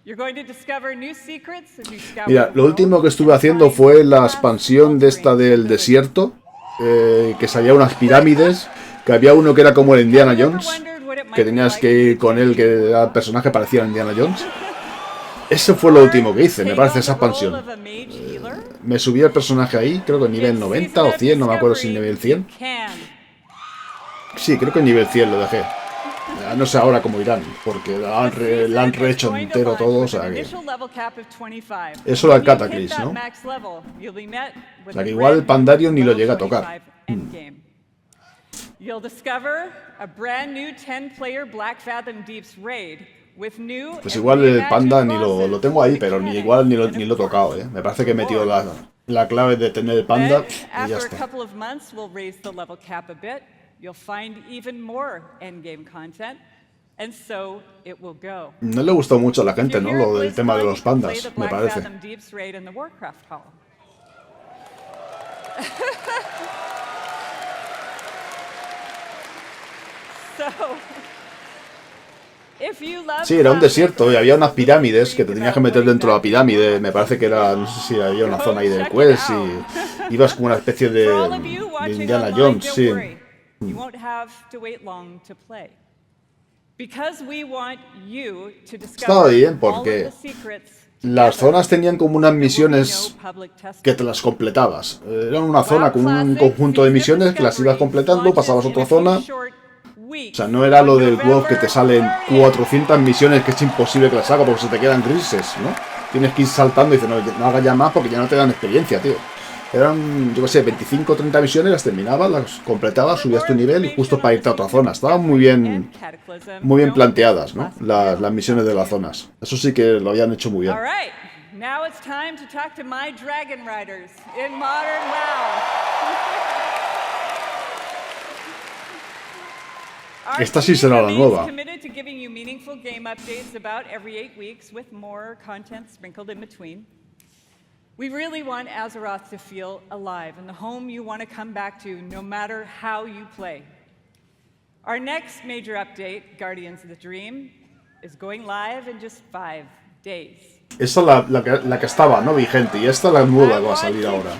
You're going to discover new secrets as you scour. Mira, lo último que estuve haciendo fue la expansión de esta del desierto, que salía unas pirámides, que había uno que era como el Indiana Jones, que tenías que ir con él, que era el personaje parecía a Indiana Jones. Eso fue lo último que hice, me parece, esa expansión. Me subí el personaje ahí, creo que nivel 90 o 100, no me acuerdo si nivel 100. Sí, creo que en nivel 100 lo dejé. No sé ahora cómo irán, porque la han rehecho entero todo, o sea que... Eso era el Cataclysm, ¿no? O sea que igual el Pandario ni lo llega a tocar. Pues igual el Panda ni lo tengo ahí, pero ni lo he tocado, Me parece que he metido la clave de tener el Panda y ya está. You'll find even more endgame content, and so it will go. No le gustó mucho a la gente, ¿no? Lo del tema de los pandas, me parece. Sí, era un desierto y había unas pirámides que te tenías que meter dentro de la pirámide. Me parece que era, no sé si había una zona ahí del quest y ibas como una especie de Indiana Jones, sí. You won't have to wait long to play. Because we want you to Estaba discover bien all porque of the secrets. las zonas tenían como unas misiones que te las completabas. Era una zona con un conjunto de misiones que las ibas completando, pasabas a otra zona. O sea, no era lo del WoW que te salen 400 misiones que es imposible que las haga porque se te quedan grises, ¿no? Tienes que ir saltando y dices, no hagas ya más porque ya no te dan experiencia, tío. Eran, yo qué sé, 25 o 30 misiones, las terminabas, las completabas, subías tu nivel y justo para irte a otra zona. Estaban muy bien planteadas, ¿no? Las misiones de las zonas. Eso sí que lo habían hecho muy bien. Esta sí será la nueva. We really want Azeroth to feel alive and the home you want to come back to no matter how you play. Our next major update, Guardians of the Dream, is going live in just 5 days. Esta es la que estaba, ¿no? Vigente. Y esta es la nueva que va a salir ahora.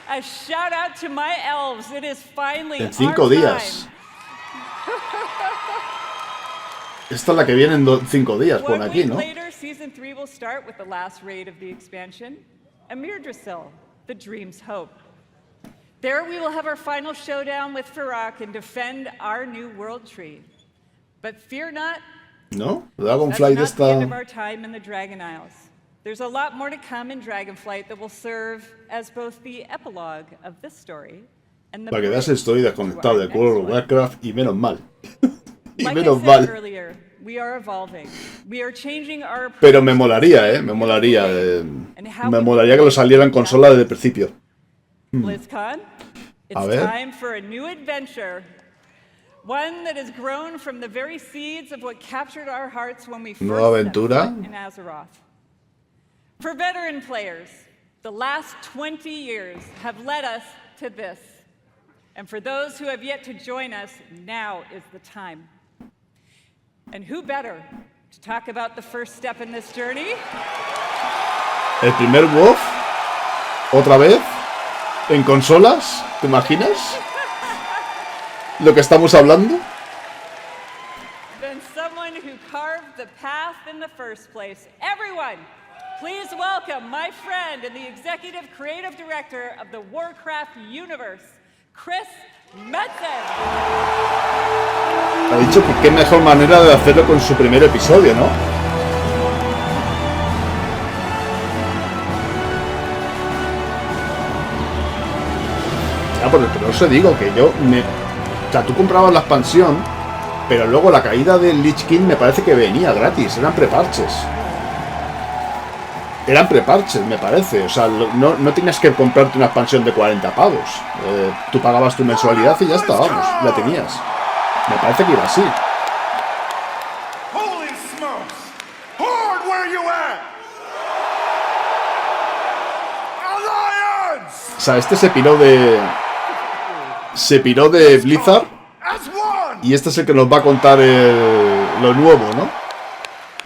A shout out to my elves. It is finally en 5 días. Esta es la que viene en 5 días, pone aquí, ¿no? Season 3 will start with the last raid of the expansion. Amirdrasil, the Dream's Hope. There we will have our final showdown with Farak and defend our new world tree. But fear not, ¿no? Dragonflight that's not the end of esta... our time in the Dragon Isles. There's a lot more to come in Dragonflight that will serve as both the epilogue of this story and the... Para que veas, estoy desconectado de World of Warcraft y menos mal. Y menos mal. We are evolving. We are changing our... Pero me molaría, me molaría. Me molaría que lo saliera en consola desde el principio. Blizzcon, it's time for a new adventure. One that has grown from the very seeds of what captured our hearts when we first set foot in Azeroth. For veteran players, the last 20 years have led us to this. And for those who have yet to join us, now is the time. And who better to talk about the first step in this journey? El primer WoW, otra vez, en consolas, ¿te imaginas? Lo que estamos hablando. Than someone who carved the path in the first place. Everyone, please welcome my friend and the executive creative director of the Warcraft universe, Chris Metzen. Ha dicho que qué mejor manera de hacerlo con su primer episodio, ¿no? Ya, pero os digo que yo me... O sea, tú comprabas la expansión, pero luego la caída del Lich King me parece que venía gratis, eran preparches. Eran preparches, me parece. O sea, no tenías que comprarte una expansión de 40 pavos. Tú pagabas tu mensualidad y ya está, vamos, la tenías. Me parece que iba así. O sea, este se piró de Blizzard. Y este es el que nos va a contar lo nuevo, ¿no?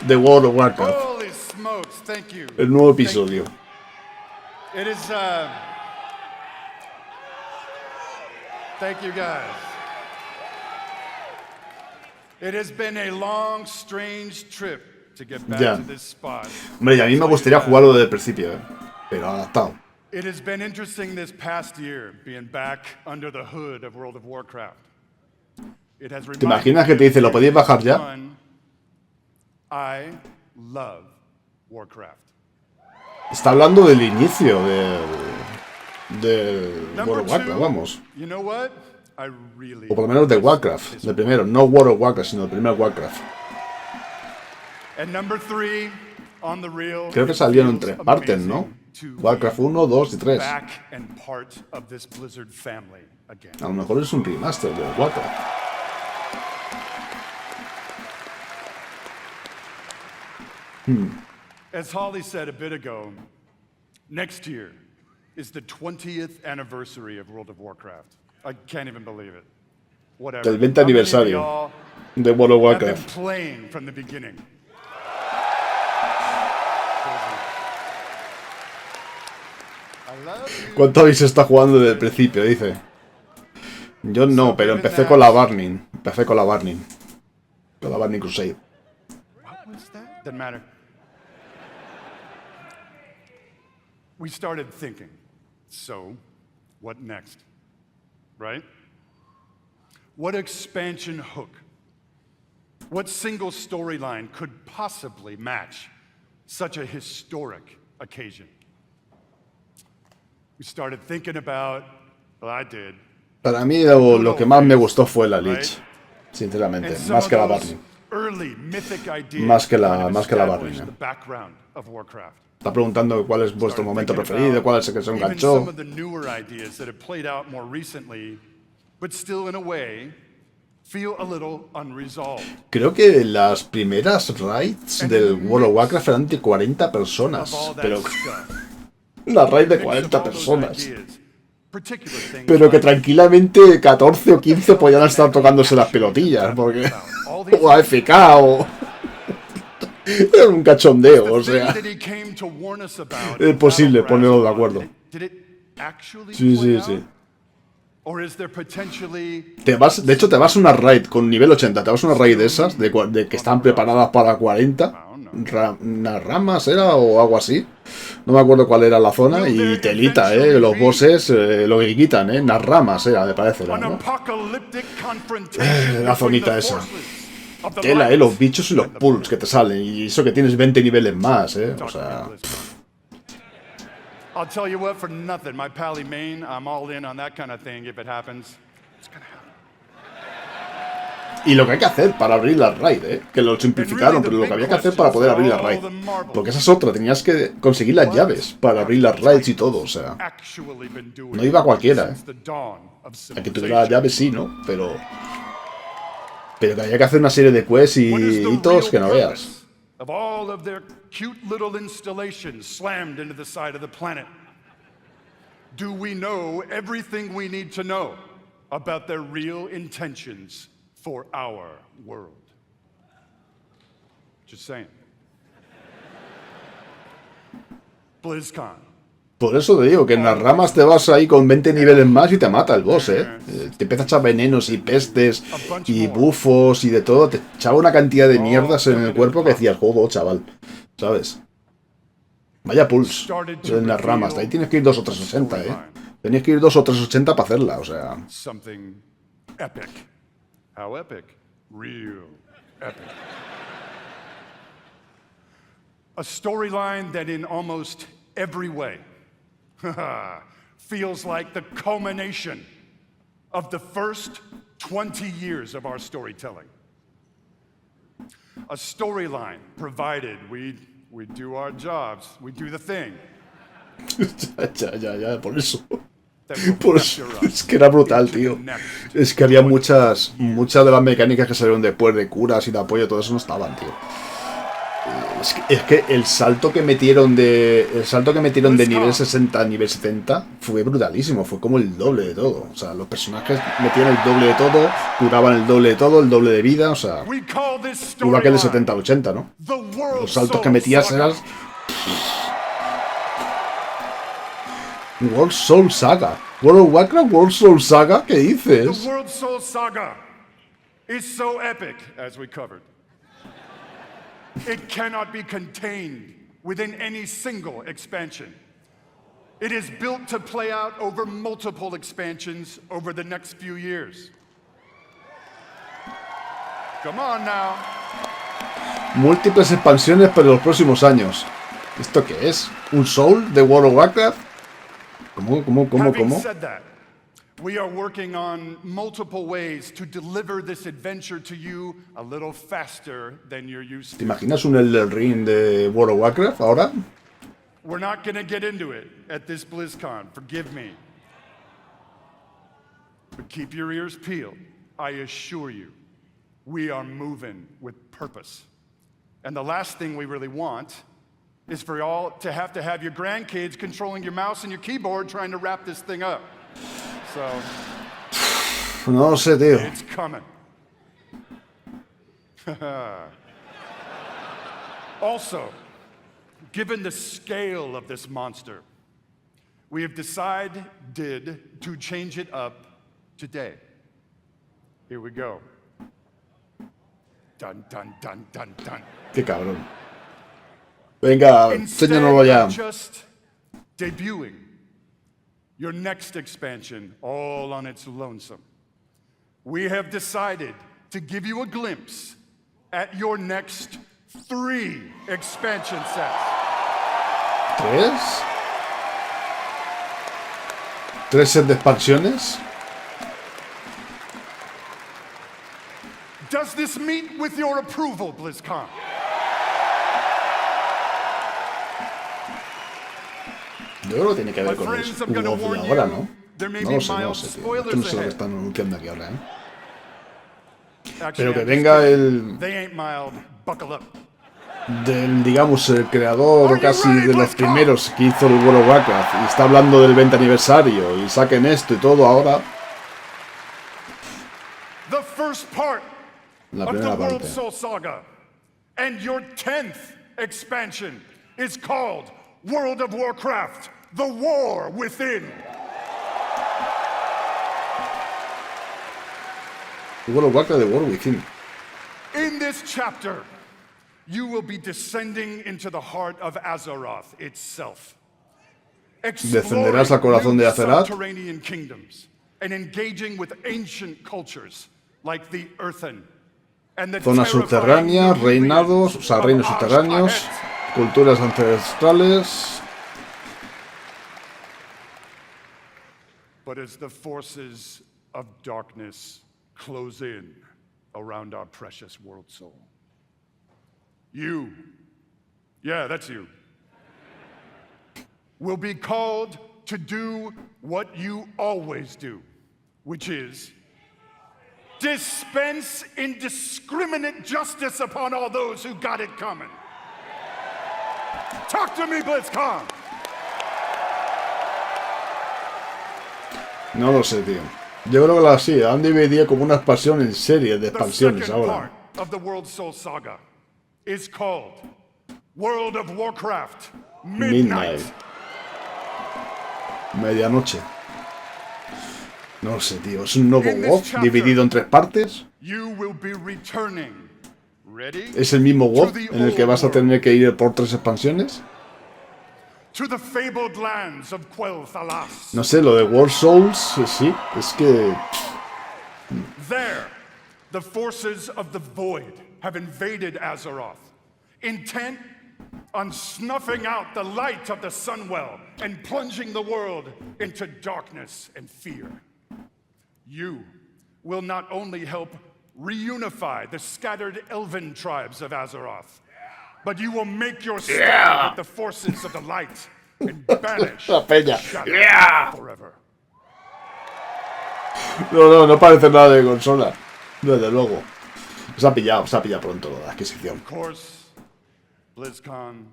De World of Warcraft. El nuevo episodio. Thank you guys. It has been a long, strange trip to get back to this spot. Hombre, y a mí me gustaría jugarlo desde el principio, pero adaptado. It has been interesting this past year being back under the hood of World of Warcraft. ¿Te imaginas que te dice, lo podéis bajar ya? I love Warcraft. Está hablando del inicio de World of Warcraft, vamos. You know what? O por lo menos de Warcraft, del primero. No World of Warcraft, sino el primer Warcraft. Creo que salieron en 3 partes, ¿no? Warcraft 1, 2 y 3. A lo mejor es un remaster de Warcraft. As Holly said a bit ago, next year is the 20th anniversary of World of Warcraft. I can't even believe it. Whatever. El 20 aniversario de World of Warcraft. Playing from the beginning. ¿Cuánto habéis estado jugando desde el principio? Dice. Yo no, pero empecé con la Burning. Con la Burning Crusade. Doesn't matter. We started thinking, so what next? Right? What expansion hook? What single storyline could possibly match such a historic occasion? We started thinking about, well, I did. Para mí lo que más me gustó fue la Lich, sinceramente, más que la Burning. Más que la Burning. Está preguntando cuál es vuestro momento preferido, cuál es el que se enganchó. Creo que las primeras raids del World of Warcraft eran de 40 personas, pero una raid de 40 personas. Pero que tranquilamente 14 o 15 podían estar tocándose las pelotillas, porque o AFK o era un cachondeo, o sea, es posible ponerlo de acuerdo. Sí. De hecho, te vas a una raid con nivel 80, te vas a una raid de esas, de que están preparadas para 40, unas ramas era o algo así. No me acuerdo cuál era la zona y telita, los bosses lo que quitan, las ramas era, me parece, ¿no? La zonita esa. Tela, los bichos y los pulls que te salen. Y eso que tienes 20 niveles más, o sea. I'll tell you what, for nothing, my pally Maine, I'm all in on that kind of thing if it happens. It's gonna happen. Y lo que hay que hacer para abrir la raid, que lo simplificaron, pero lo que había que hacer para poder abrir la raid. Porque esa es otra, tenías que conseguir las llaves para abrir las raids y todo, o sea. No iba cualquiera, A que tuviera las llaves sí, ¿no? Pero que había que hacer una serie de quests y hitos que no veas. Of all of their cute little installations slammed into the side of the planet, do we know everything we need to know about their real intentions for our world? Just saying. Blizzcon. Por eso te digo que en las ramas te vas ahí con 20 niveles más y te mata el boss, Te empieza a echar venenos y pestes y bufos y de todo. Te echaba una cantidad de mierdas en el cuerpo que decías, joder, chaval, ¿sabes? Vaya pulse en las ramas. Ahí tienes que ir 2 o 380, Tenías que ir 2 o 380 para hacerla, o sea. Something epic. How epic? Real epic. A storyline that in almost every way feels like the culmination of the first 20 years of our storytelling. A storyline provided we We do our jobs. We do the thing. ya, por eso. Es que era brutal, tío. Es que había muchas de las mecánicas que salieron después de curas y de apoyo, todo eso no estaban, tío. Es que el salto que metieron de nivel 60 a nivel 70 fue brutalísimo, fue como el doble de todo. O sea, los personajes metían el doble de todo, curaban el doble de todo, el doble de vida, o sea, igual que el de 70 al 80, ¿no? Los saltos que metías eran... World Soul Saga. World of Warcraft World Soul Saga, ¿qué dices? The World Soul Saga is so epic, as we covered. It cannot be contained within any single expansion. It is built to play out over multiple expansions over the next few years. Come on now. Múltiples expansiones para los próximos años. ¿Esto qué es? ¿Un Soul de World of Warcraft? ¿Cómo? Said that, we are working on multiple ways to deliver this adventure to you a little faster than you're used to. ¿Te imaginas un Elden Ring de World of Warcraft ahora? We're not going to get into it at this Blizzcon, forgive me. But keep your ears peeled. I assure you, we are moving with purpose. And the last thing we really want is for y'all to have your grandkids controlling your mouse and your keyboard trying to wrap this thing up. So, no sé, tío. It's coming. Also, given the scale of this monster, we have decided to change it up today. Here we go. Dun, dun, dun, dun, dun. Qué cabrón. Venga, enséñanoslo ya. Just debuting your next expansion all on its lonesome, we have decided to give you a glimpse at your next 3 expansion sets. ¿Tres? ¿3 sets de expansiones? Does this meet with your approval, Blizzcon? Yo creo que tiene que ver con eso. De ahora, ¿no? No sé, tío. Esto no sé lo que están anunciando aquí ahora, Pero que venga el... digamos, el creador casi de los primeros que hizo el World of Warcraft y está hablando del 20 aniversario y saquen esto y todo ahora. La primera parte. World Soul Saga and your 10th expansion is called World of Warcraft: The War Within. World of Warcraft: The War Within. In this chapter, you will be descending into the heart of Azeroth itself. Descenderás al corazón de Azeroth. Subterranean kingdoms and engaging with ancient cultures like the Earthen and the zonas subterráneas, reinados, o sea, reinos subterráneos, culturas ancestrales. But as the forces of darkness close in around our precious world soul, you, yeah, that's you, will be called to do what you always do, which is dispense indiscriminate justice upon all those who got it coming. Talk to me, Blizzcon. No lo sé, tío. Yo creo que la sí, han dividido como una expansión en series de expansiones ahora. Of the World Soul Saga is called World of Warcraft Midnight. Medianoche. No sé, tío. Es un nuevo WoW dividido en 3 partes. Es el mismo WoW en el que vas a tener que ir por 3 expansiones. No sé, lo de World Souls, sí, es que... There, the forces of the Void have invaded Azeroth, intent on snuffing out the light of the Sunwell and plunging the world into darkness and fear. You will not only help reunify the scattered elven tribes of Azeroth, but you will make your stand with the forces of the light and banish La peña. shadow forever. No parece nada de consola. Desde luego. Se ha pillado pronto la adquisición. Of course, BlizzCon,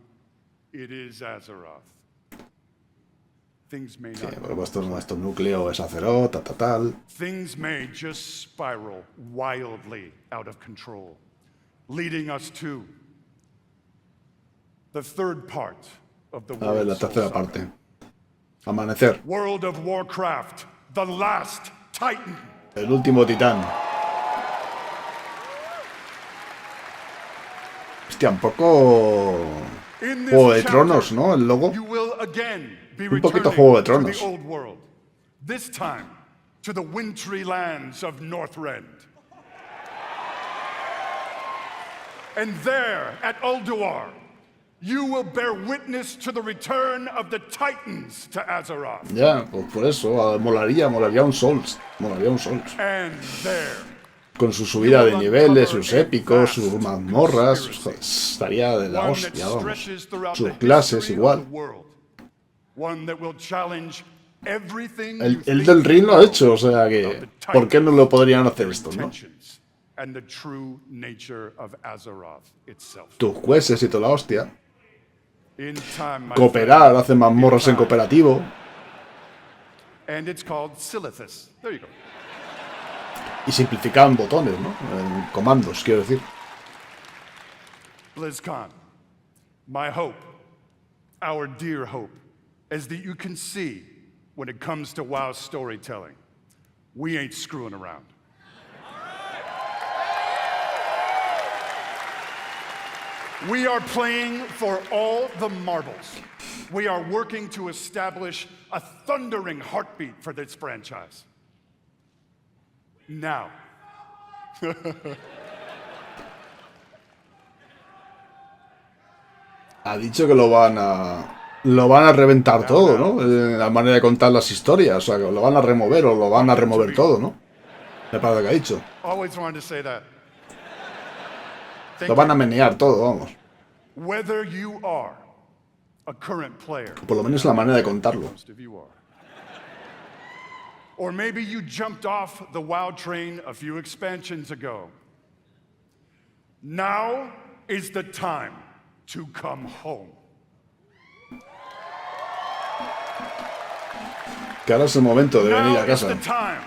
it is Azeroth. Things may not. Estos núcleos, Azeroth, tal. Things may just spiral wildly out of control, leading us to the third part of the A ver, la World Soul tercera Saga. parte. Amanecer. World of Warcraft, the last Titan. El último titán. Hostia, un poco... Juego de Tronos, ¿no? El logo. You will again be Un poquito returning Juego de to Tronos. the old world. This time to the wintry lands of Northrend. And there, at Ulduar, you will bear witness to the return of the Titans to Azeroth. Ya, pues por eso. Molaría un Souls. Molaría un Souls. And there, Con su subida de niveles, sus épicos, sus mazmorras. Estaría de la one that hostia, vamos. stretches throughout Sus the clases history igual. of the world. One that will challenge everything El you think del Ring lo ha you hecho, o sea que... ¿Por qué no lo podrían hacer esto, no? intentions and the true nature of Azeroth itself. Tus jueces y toda la hostia. In time, my Cooperar, friend, hacen mazmorras en time. cooperativo. And it's called Silithus. There you go. Y simplificaban botones, ¿no? Comandos, quiero decir. BlizzCon, my hope, our dear hope, is that you can see when it comes to WoW storytelling, we ain't screwing around. We are playing for all the marbles. We are working to establish a thundering heartbeat for this franchise. Now. Ha dicho que lo van a reventar todo, ¿no? La manera de contar las historias, o sea, que lo van a remover o lo van a remover todo, ¿no? Me parece que ha dicho. Always wanted to say that. Lo van a menear todo, vamos. Whether you are a current player, Por lo menos la manera de contarlo. most of you are, or maybe you jumped off the WoW train a few expansions ago. Now is the time to come home. Que ahora es el momento de venir Now a is the casa. time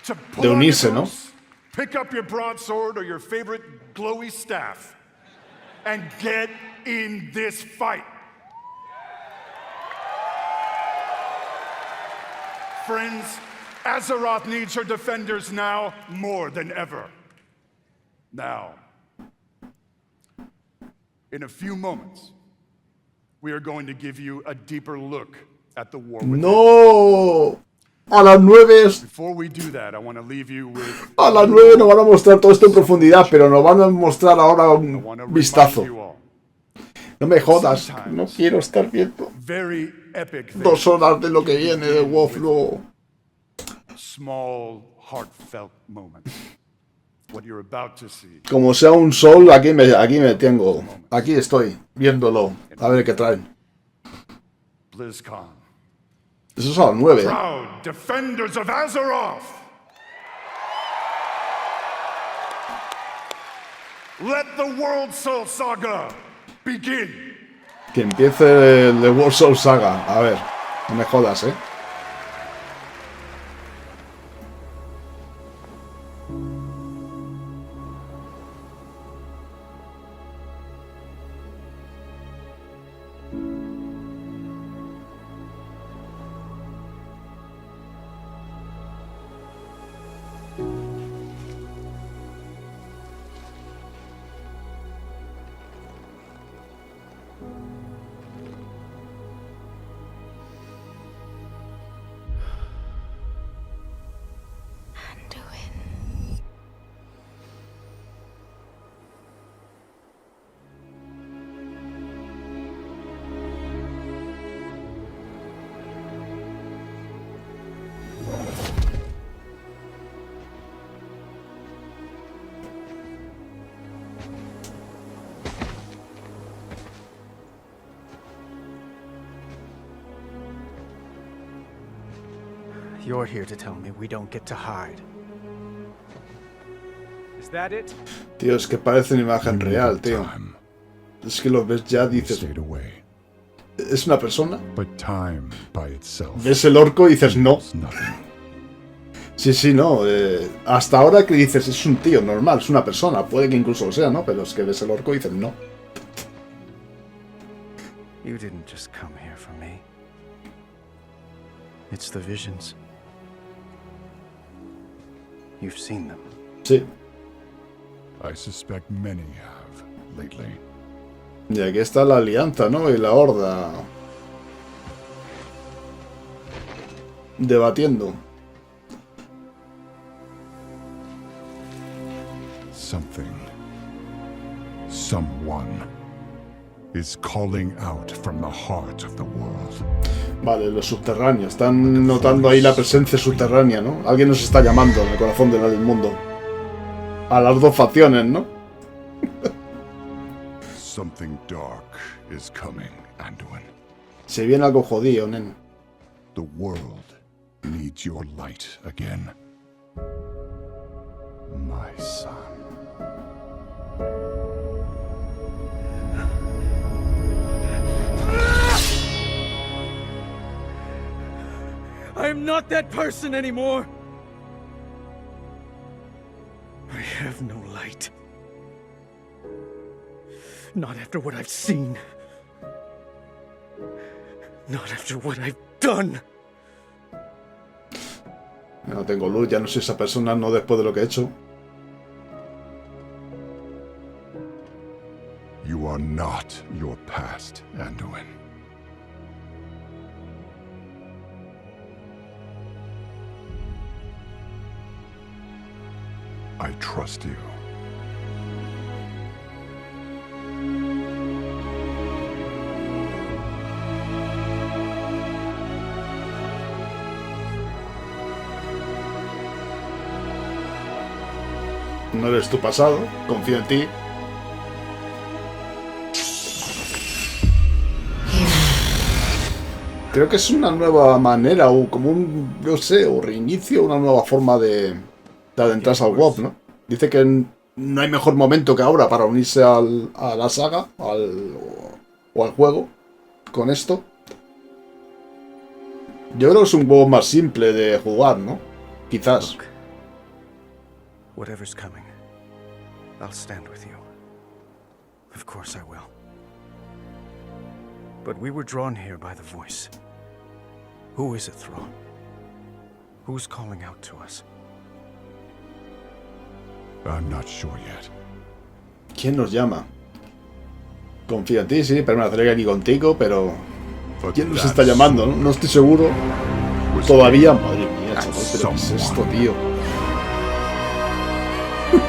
to pull De on unirse, your ¿no? boots, pick up your broadsword or your favorite glowy staff, and get in this fight. Friends, Azeroth needs her defenders now more than ever. Now, in a few moments, we are going to give you a deeper look at the war within. ¡No! A las 9 Before we do that, I want to leave you with A las 9 nos van a mostrar todo esto en profundidad, pero nos van a mostrar ahora un vistazo. No me jodas, no quiero estar viendo very epic 2 horas de lo que viene de WoW luego. small, heartfelt moments. What you're about to see. Como sea un sol, aquí me tengo. Aquí estoy, viéndolo. A ver qué traen. BlizzCon. Eso es a las 9. Proud defenders of Azeroth. Let the World Soul Saga begin. Que empiece el The World Soul Saga. A ver, no me jodas, ¿eh? You're here to tell me we don't get to hide. Is that it? Tío, es que parece una imagen real, tío. Es que lo ves ya, dices... ¿Es una persona? Ves el orco y dices no. Sí, sí, no. Hasta ahora que dices es un tío normal, es una persona. Puede que incluso lo sea, ¿no? Pero es que ves el orco y dices no. You didn't just come here for me. It's the visions. You've seen them. Sí. I suspect many have lately. Y aquí está la alianza, ¿no? Y la horda. Debatiendo. Something, someone is calling out from the heart of the world. Vale, los subterráneos. Están notando ahí la presencia subterránea, ¿no? Alguien nos está llamando en el corazón del mundo. A las dos facciones, ¿no? Something dark is coming, Anduin. Se viene algo jodido, nen. The world needs your light again. My son. I am not that person anymore. I have no light. Not after what I've seen. Not after what I've done. No tengo luz, ya no soy esa persona, no después de lo que he hecho. You are not your past, Anduin. I trust you. No eres tu pasado, confío en ti. Creo que es una nueva manera, o como un, no sé, o reinicio, una nueva forma de adentrarse al WoW, ¿no? Dice que no hay mejor momento que ahora para unirse a la saga, o al juego, con esto. Yo creo que es un juego más simple de jugar, ¿no? Quizás. Whatever's coming, I'll stand with you. Of course I will. But we were drawn here by the voice. Who is it, Thrawn? Who's calling out to us? I'm not sure yet. ¿Quién nos llama? Confío en ti, sí, permaneceré aquí contigo, pero... ¿Quién nos está llamando? No estoy seguro. Todavía, madre mía, chaval, pero ¿qué es esto, tío?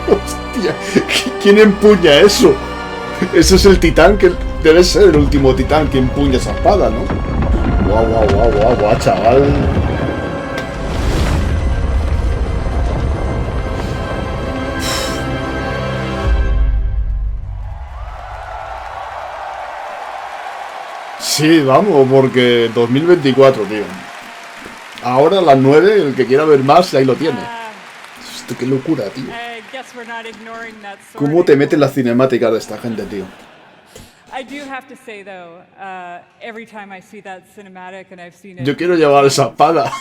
Hostia, ¿quién empuña eso? Ese es el titán que debe ser el último titán que empuña esa espada, ¿no? Guau, chaval. Sí, vamos, porque 2024, tío. Ahora a las 9, el que quiera ver más, ahí lo tiene. Qué locura, tío. ¿Cómo te meten las cinemáticas de esta gente, tío? Yo quiero llevar esa espada.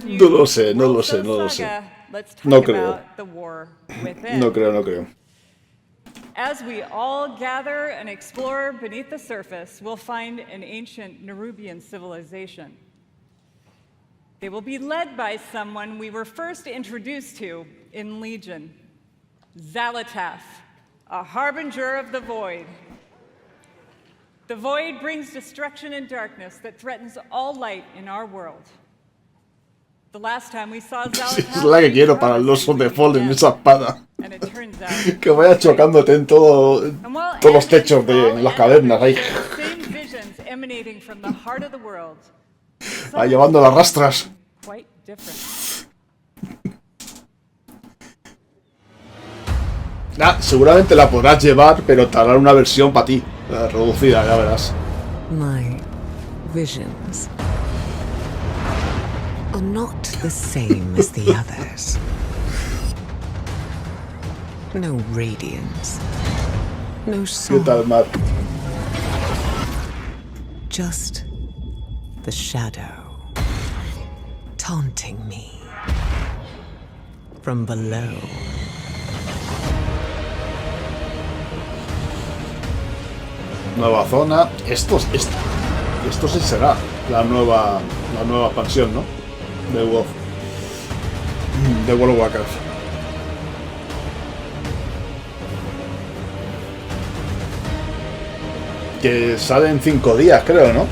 No lo sé. No creo. No creo. As we all gather and explore beneath the surface, we'll find an ancient Nerubian civilization. They will be led by someone we were first introduced to in Legion, Xalatath, a harbinger of the Void. The Void brings destruction and darkness that threatens all light in our world. The last time we saw Xalatath, es la que quiero para el oso de Fallen, esa espada. Que vaya chocándote en todos los techos de las cavernas ahí. Va llevando las rastras. Seguramente la podrás llevar, pero te harán una versión para ti, reducida, ya verás. My visions are not the same as the others. No radiance. No soul. ¿Qué tal, Mark? Just the shadow taunting me from below. Nueva zona. Esto sí será la nueva expansión, ¿no? De WoW. De World of Warcraft. Que sale en 5 días, creo, ¿no?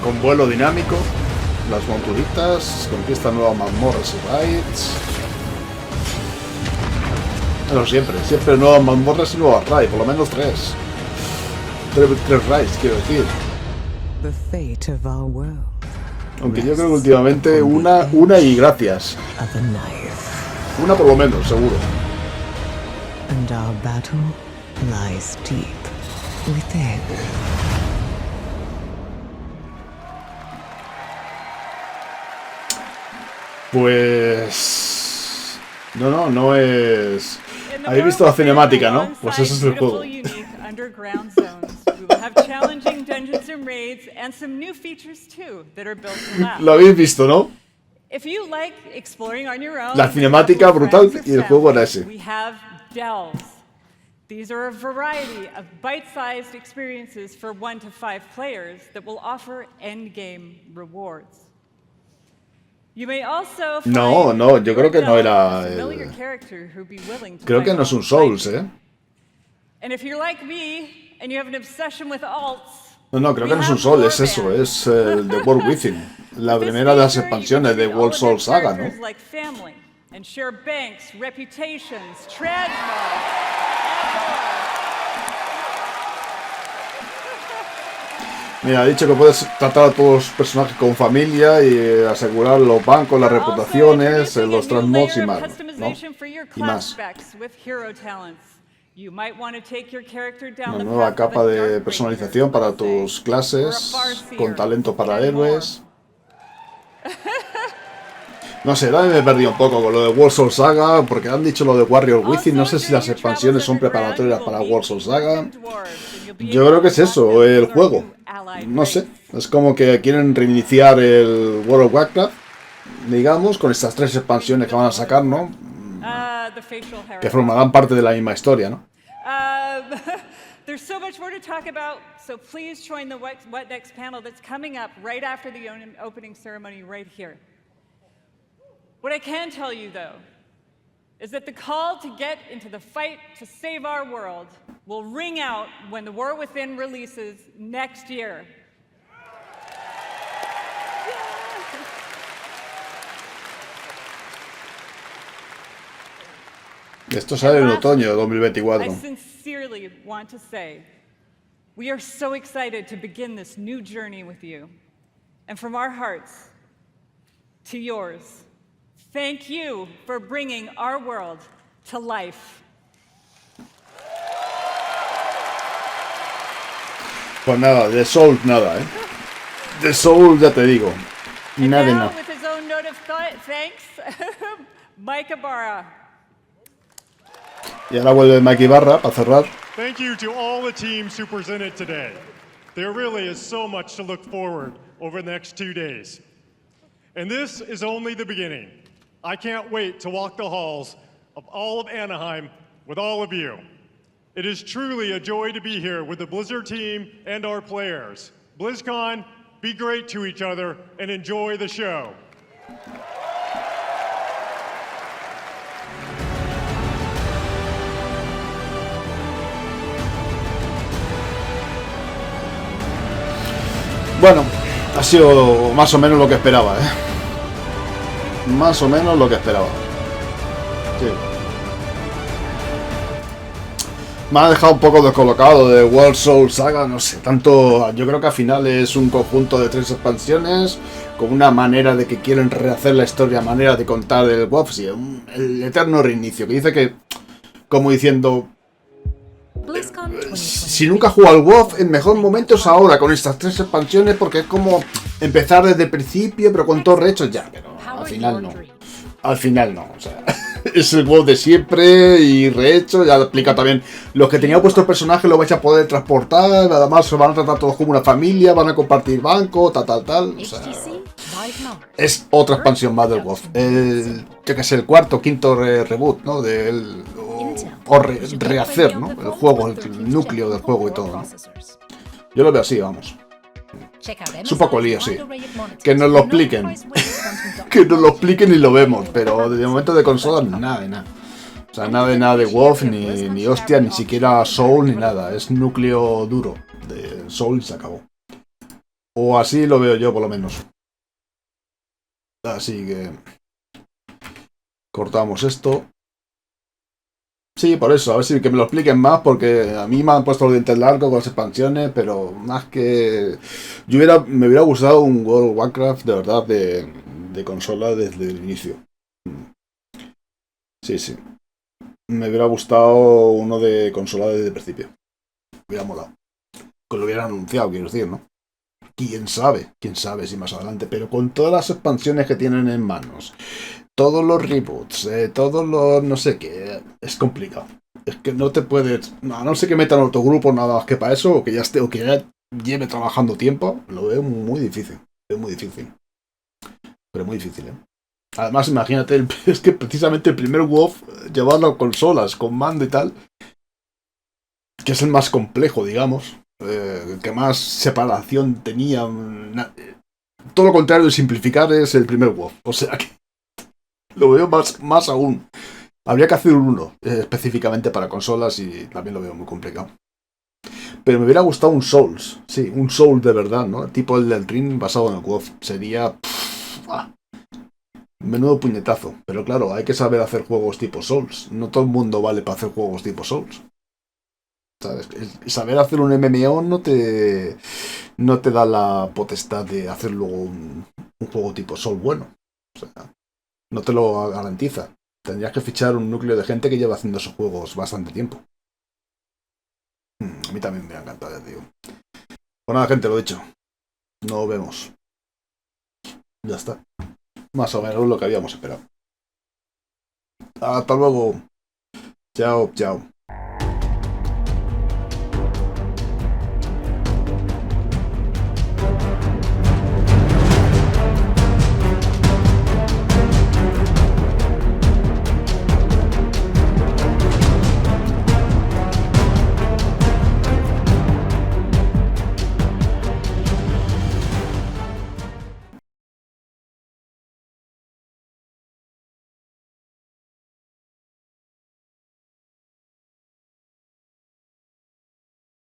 Con vuelo dinámico, las monturitas, conquistan nuevas mazmorras y raids. Bueno, siempre nuevas mazmorras y nuevas raids, por lo menos 3. 3 raids, quiero decir. The fate of our world. Aunque yo creo que últimamente una y gracias. Una por lo menos, seguro. And our battle lies deep within. Pues... No es... ¿Habéis visto la cinemática, no? Pues eso es el juego. Lo habéis visto, ¿no? La cinemática brutal y el juego era ese. These are a variety of bite-sized experiences for 1 to 5 players that will offer endgame rewards. You may also No, yo creo que no era el... Creo que no es un Souls, ¿eh? And if you're like me and you have an obsession with alts, No, creo que no es un Soul, es eso, es el de World Within. La primera de las expansiones de World Soul Saga, ¿no? Mira, ha dicho que puedes tratar a todos los personajes con familia y asegurar los bancos, las reputaciones, los transmods y más, ¿no? Y más. Una nueva capa de personalización para tus clases, con talento para héroes. No sé, también me he perdido un poco con lo de World Soul Saga, porque han dicho lo de Warrior Within. No sé si las expansiones son preparatorias para World Soul Saga. Yo creo que es eso, el juego. No sé, es como que quieren reiniciar el World of Warcraft, digamos, con estas 3 expansiones que van a sacar, ¿no? Que formarán parte de la misma historia, ¿no? There's so much more to talk about, so please join the What Next panel that's coming up right after the opening ceremony right here. What I can tell you, though, is that the call to get into the fight to save our world will ring out when The War Within releases next year. Esto sale en otoño de 2024. I sincerely want to say, we are so excited to begin this new journey with you. And from our hearts to yours, thank you for bringing our world to life. Pues nada, de Soul nada, ¿eh? De Soul ya te digo. Nada, no. With his own note of thanks, Mike Ibarra. Y ahora vuelve Mike Ibarra para cerrar. Thank you to all the teams who presented today. There really is so much to look forward over the next 2 days. And this is only the beginning. I can't wait to walk the halls of all of Anaheim with all of you. It is truly a joy to be here with the Blizzard team and our players. BlizzCon, be great to each other and enjoy the show. Bueno, ha sido más o menos lo que esperaba, Más o menos lo que esperaba. Sí. Me ha dejado un poco descolocado de World Soul Saga, no sé, tanto. Yo creo que al final es un conjunto de 3 expansiones con una manera de que quieren rehacer la historia, manera de contar el WoW, sí, el eterno reinicio, que dice que, como diciendo, si nunca has jugado al WoW, el mejor momento es ahora con estas 3 expansiones, porque es como empezar desde el principio, pero con todo rehecho ya, pero al final no. Al final no, o sea, es el WoW de siempre y rehecho, ya explica también, los que tenían vuestro personaje lo vais a poder transportar, además se van a tratar todos como una familia, van a compartir banco, tal, o sea, es otra expansión más del WoW, yo que sé, el cuarto o quinto reboot, ¿no? Rehacer, ¿no? El juego, el núcleo del juego y todo, ¿no? Yo lo veo así, vamos. Es un poco lío, sí. Que nos lo expliquen. Que nos lo expliquen y lo vemos. Pero de momento de consola, nada de nada. O sea, nada de WoW, ni hostia, ni siquiera Soul, ni nada. Es núcleo duro de Soul y se acabó. O así lo veo yo, por lo menos. Así que... cortamos esto. Sí, por eso, a ver si que me lo expliquen más, porque a mí me han puesto los dientes largos con las expansiones, pero más que... me hubiera gustado un World of Warcraft de verdad de consola desde el inicio. Sí. Me hubiera gustado uno de consola desde el principio. Me hubiera molado. Que lo hubieran anunciado, quiero decir, ¿no? Quién sabe si más adelante, pero con todas las expansiones que tienen en manos, todos los reboots, todos los no sé qué, es complicado. Es que no te puedes, a no ser que metan otro grupo nada más que para eso, o que ya esté, o que ya lleve trabajando tiempo, lo veo muy difícil. Es muy difícil. Pero muy difícil, Además, imagínate, es que precisamente el primer WoW, llevarlo a consolas, con mando y tal, que es el más complejo, digamos, que más separación tenía. Todo lo contrario de simplificar es el primer WoW. O sea que lo veo más aún. Habría que hacer uno específicamente para consolas y también lo veo muy complicado. Pero me hubiera gustado un Souls. Sí, un Souls de verdad, ¿no? Tipo el del Ring basado en el WoW. Sería... menudo puñetazo. Pero claro, hay que saber hacer juegos tipo Souls. No todo el mundo vale para hacer juegos tipo Souls. ¿Sabes? Saber hacer un MMO no te da la potestad de hacer luego un juego tipo Souls bueno. O sea, no te lo garantiza. Tendrías que fichar un núcleo de gente que lleva haciendo esos juegos bastante tiempo. A mí también me ha encantado, ya digo. Pues nada, gente, lo dicho. Nos vemos. Ya está. Más o menos lo que habíamos esperado. Hasta luego. Chao.